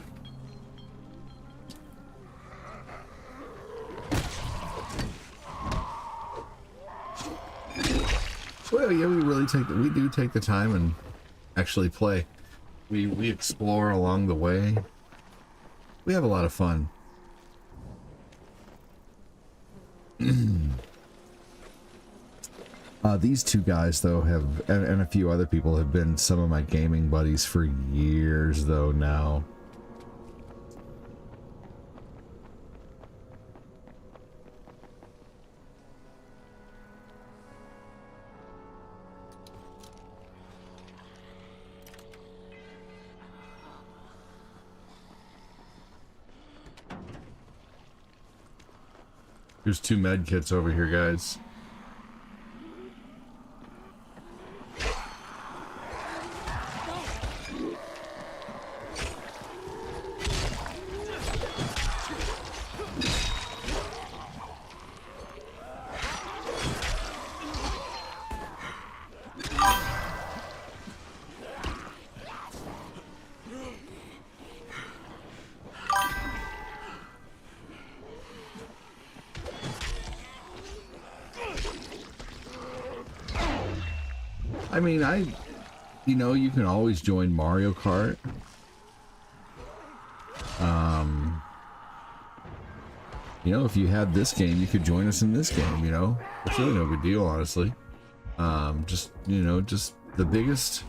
Well, yeah, we do take the time and actually play. We explore along the way. We have a lot of fun. These two guys, though, have, and a few other people have been some of my gaming buddies for years, though, now. There's 2 med kits over here, guys. I mean, you know, you can always join Mario Kart. You know, if you had this game, you could join us in this game, you know? It's really no big deal, honestly. Just, you know, just the biggest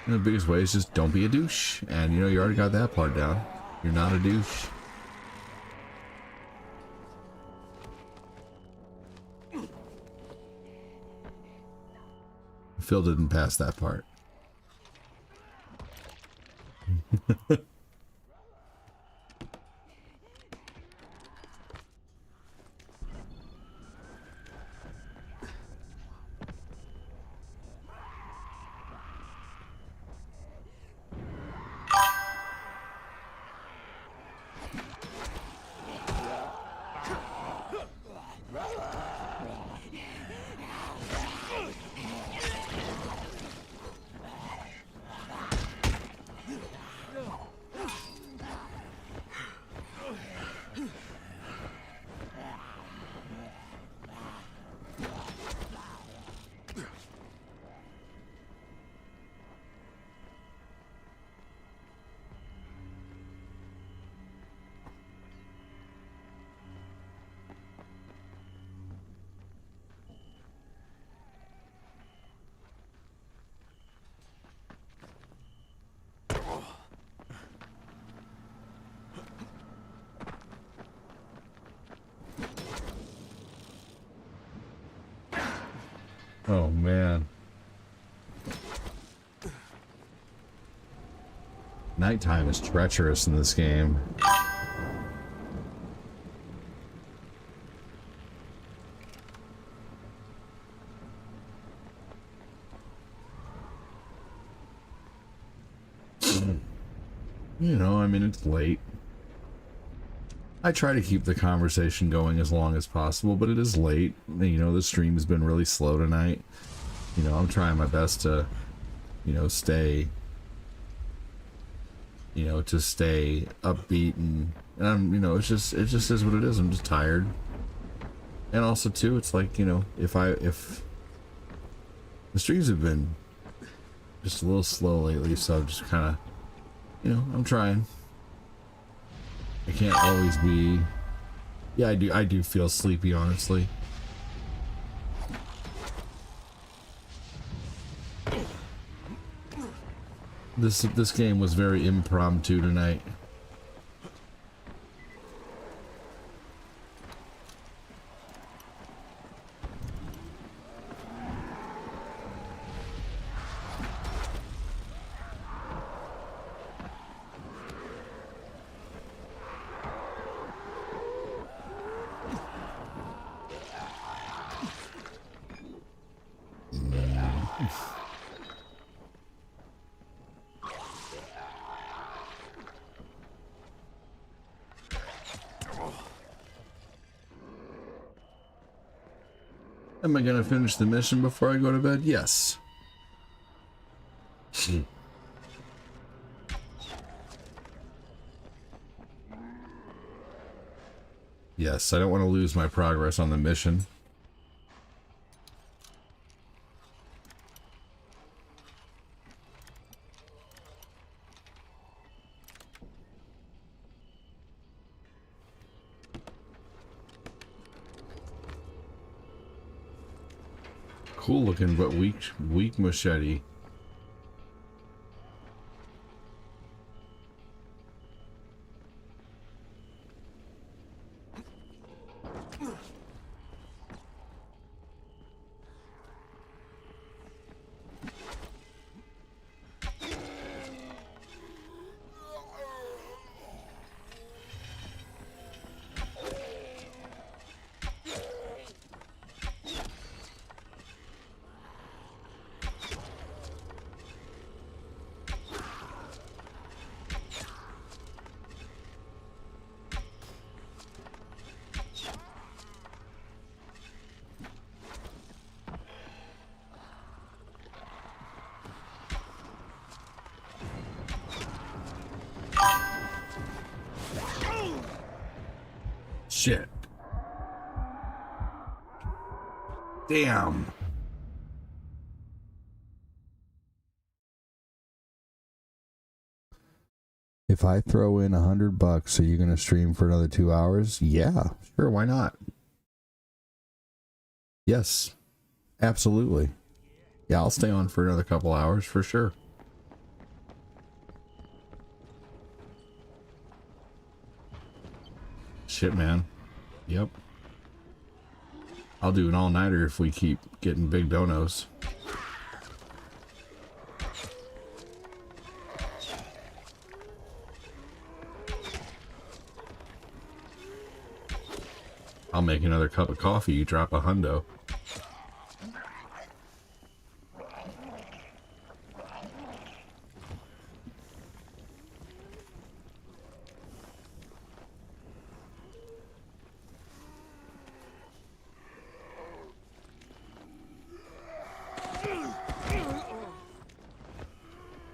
way is just don't be a douche. And, you know, you already got that part down. You're not a douche. Phil didn't pass that part. Oh man. Nighttime is treacherous in this game. You know, I mean, it's late. I try to keep the conversation going as long as possible, but it is late. You know, the stream has been really slow tonight. You know, I'm trying my best to, you know, stay upbeat and I'm, you know, it just is what it is. I'm just tired. And also too, it's like, you know, if the streams have been just a little slow lately, so I'm just kind of, you know, I'm trying. I can't always be. Yeah, I do feel sleepy, honestly. This game was very impromptu tonight. Am I gonna finish the mission before I go to bed? Yes. Yes, I don't want to lose my progress on the mission. Cool looking, but weak machete. Shit. Damn. If I throw in $100, are you going to stream for another 2 hours? Yeah, sure. Why not? Yes, absolutely. Yeah, I'll stay on for another couple hours for sure. Shit, man. Yep. I'll do an all-nighter if we keep getting big donos. I'll make another cup of coffee, you drop a hundo.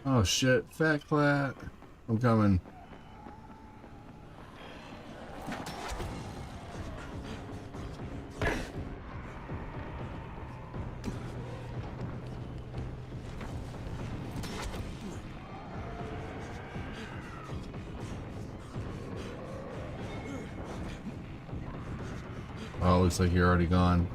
Oh shit, fat clat. I'm coming. Oh, looks like you're already gone.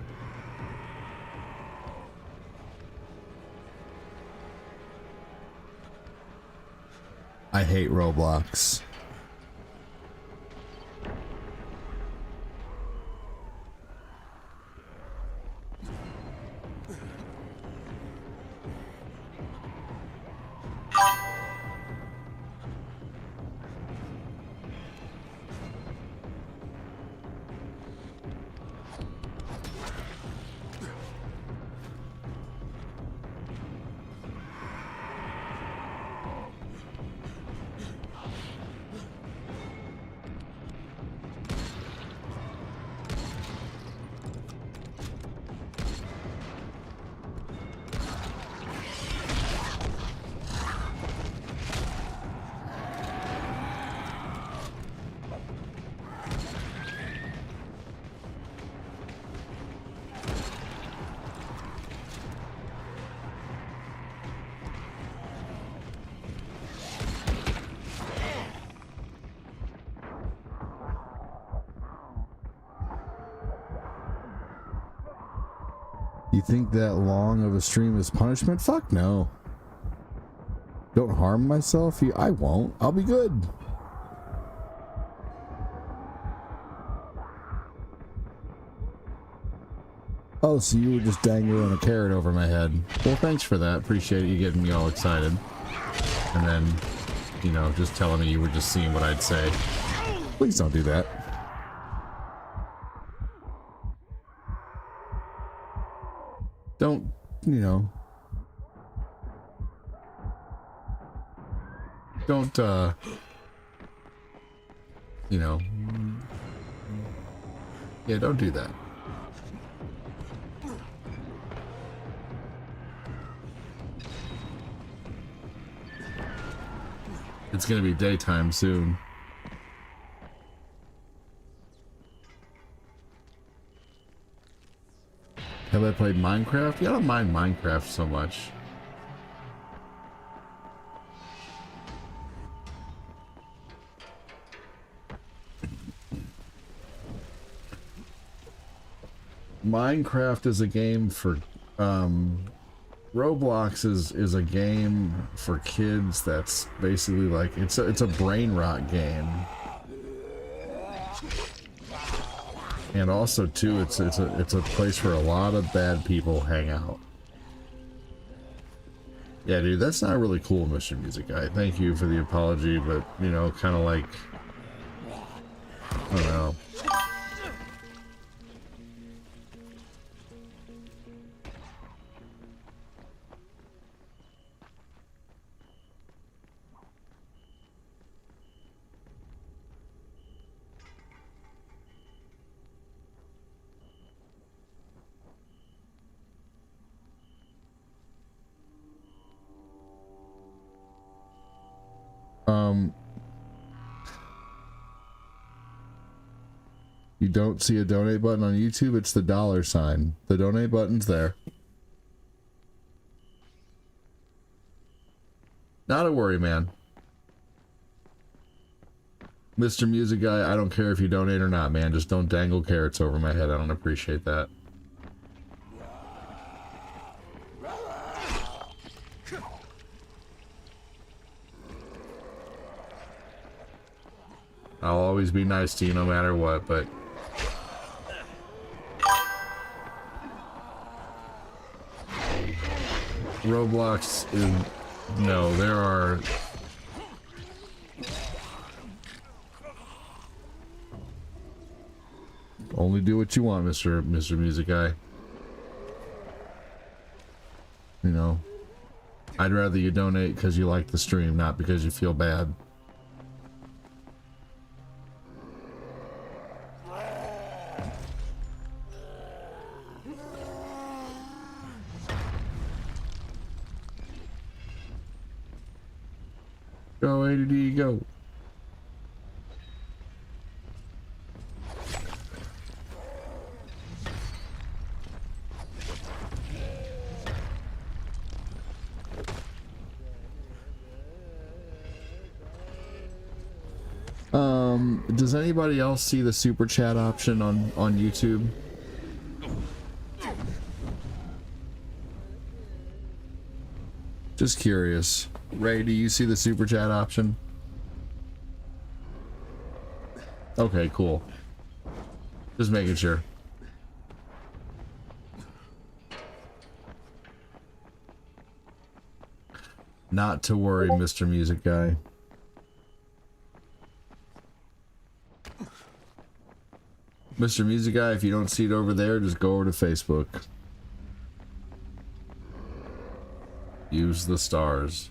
I hate Roblox. You think that long of a stream is punishment? Fuck no. Don't harm myself? I won't. I'll be good. Oh, so you were just dangling a carrot over my head. Well, thanks for that. Appreciate you getting me all excited. And then, you know, just telling me you were just seeing what I'd say. Please don't do that. Don't, you know. Don't, you know. Yeah, don't do that. It's gonna be daytime soon. Have I played Minecraft? Yeah, I don't mind Minecraft so much. Minecraft is a game for Roblox is a game for kids that's basically like it's a brain rot game. And also too it's a place where a lot of bad people hang out. Yeah, dude, that's not really cool, Mr. Music Guy. Thank you for the apology, but you know, kind of like I don't know. You don't see a donate button on YouTube, it's the $sign. The donate button's there. Not a worry, man. Mr. Music Guy, I don't care if you donate or not, man. Just don't dangle carrots over my head. I don't appreciate that. I'll always be nice to you no matter what, but Roblox is no, there are only do what you want, Mr. Music Guy. You know, I'd rather you donate because you like the stream, not because you feel bad. Go, ADD, go. Does anybody else see the super chat option on YouTube? Just curious. Ray, do you see the super chat option? Okay, cool. Just making sure. Not to worry, Mr. Music Guy. Mr. Music Guy, if you don't see it over there, just go over to Facebook. Use the stars.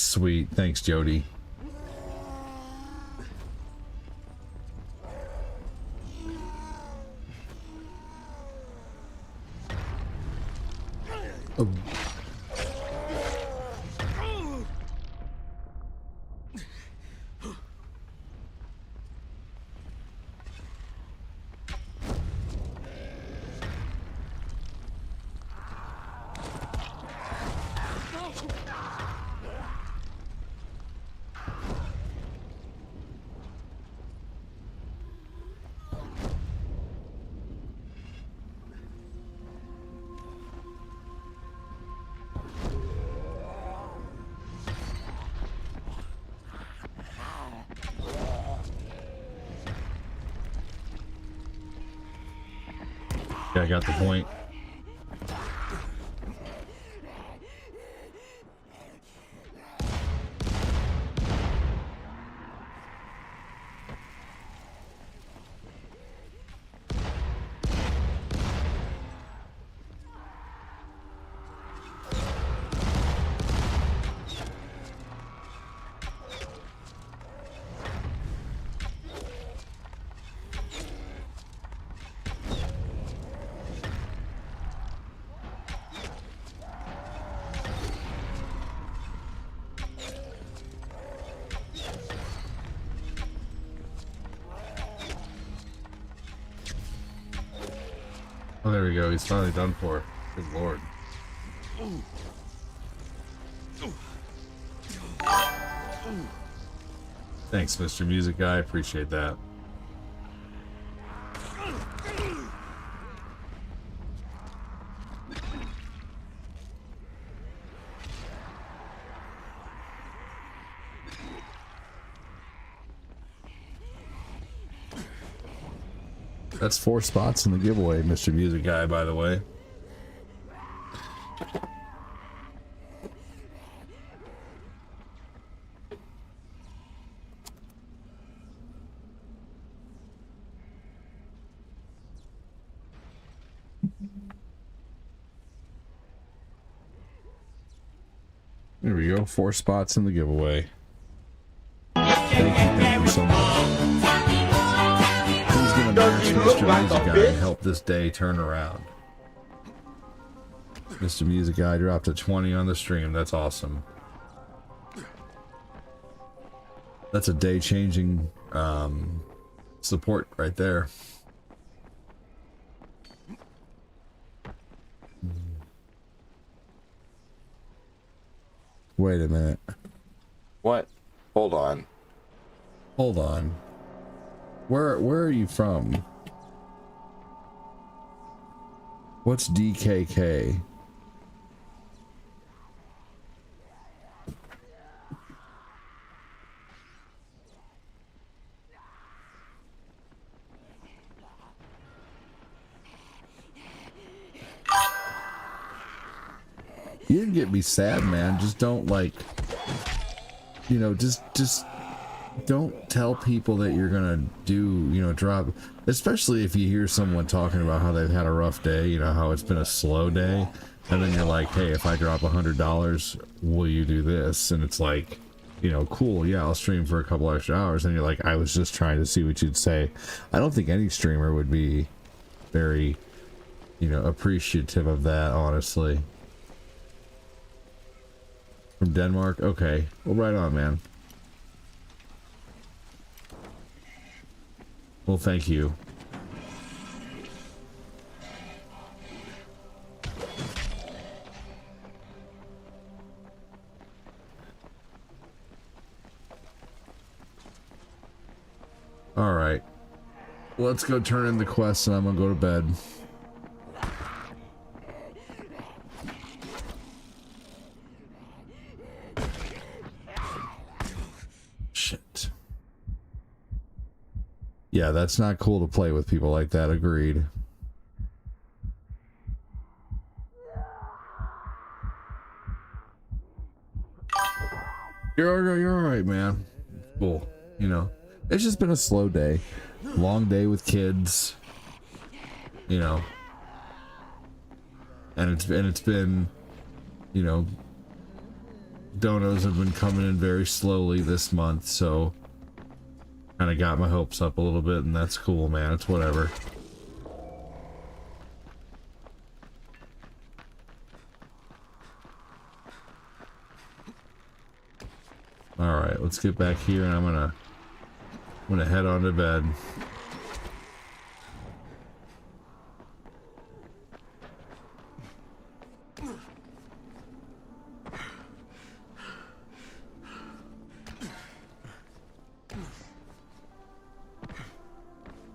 Sweet. Thanks, Jody. Oh. Yeah, I got the point. Oh, there we go. He's finally done for. Good lord. Thanks, Mr. Music Guy. Appreciate that. That's 4 spots in the giveaway, Mr. Music Guy, by the way. There we go, 4 spots in the giveaway. Thank you so much. Please give a merch, Mr. Music Guy, and help this day turn around. Mr. Music Guy dropped a 20 on the stream. That's awesome. That's a day-changing support right there. Wait a minute. What? Hold on. Hold on. Where are you from? What's DKK? You didn't get me sad, man. Just don't, like, you know, just don't tell people that you're gonna do, you know, drop, especially if you hear someone talking about how they've had a rough day, you know, how it's been a slow day, and then you're like, hey, if I drop $100, will you do this? And it's like, you know, cool, yeah, I'll stream for a couple extra hours. And you're like, I was just trying to see what you'd say. I don't think any streamer would be very, you know, appreciative of that, honestly. From Denmark? Okay. Well, right on, man. Well, thank you. All right. Let's go turn in the quest and I'm gonna go to bed. Shit. Yeah, that's not cool to play with people like that. Agreed. You're all right, man. Cool. You know, it's just been a slow day. Long day with kids. You know. And it's been, you know, donos have been coming in very slowly this month, so kind of got my hopes up a little bit, and that's cool, man. It's whatever. All right, let's get back here, and I'm gonna head on to bed.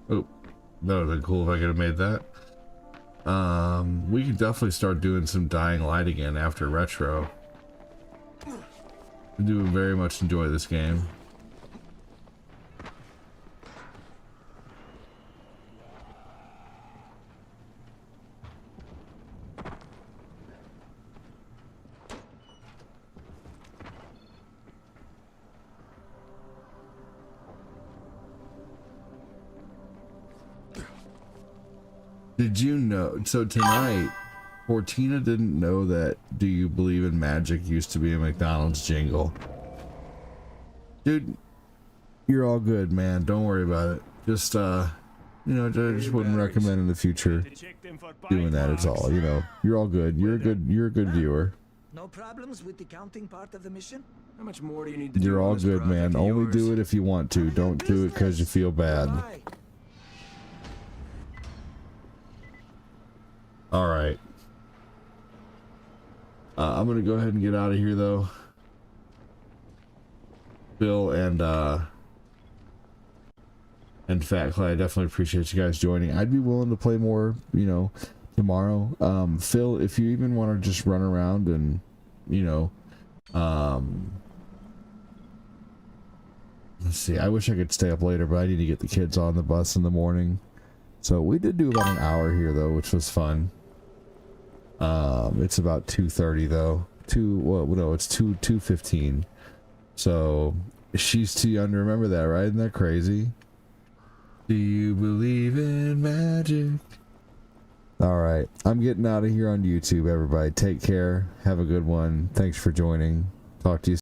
Oh, that would have been cool if I could have made that. We can definitely start doing some Dying Light again after Retro. I do very much enjoy this game. Did you know? So tonight, Fortina didn't know that "Do You Believe in Magic" used to be a McDonald's jingle. Dude, you're all good, man. Don't worry about it. Just, you know, I just wouldn't recommend in the future doing that. It's all, you know. You're all good. You're a good viewer. No problems with the counting part of the mission? How much more do you need to do? You're all on this good, project man. of Only yours? do it if you want to. Don't do it because you feel bad. All right. I'm gonna go ahead and get out of here, though. Bill and Fat Clay, I definitely appreciate you guys joining. I'd be willing to play more, you know, tomorrow. Phil, if you even want to just run around and, you know, let's see. I wish I could stay up later, but I need to get the kids on the bus in the morning. So we did do about an hour here, though, which was fun. It's about 2:30 though. It's 2:15. So she's too young to remember that, right? Isn't that crazy? Do you believe in magic? All right, I'm getting out of here on YouTube. Everybody, take care. Have a good one. Thanks for joining. Talk to you soon.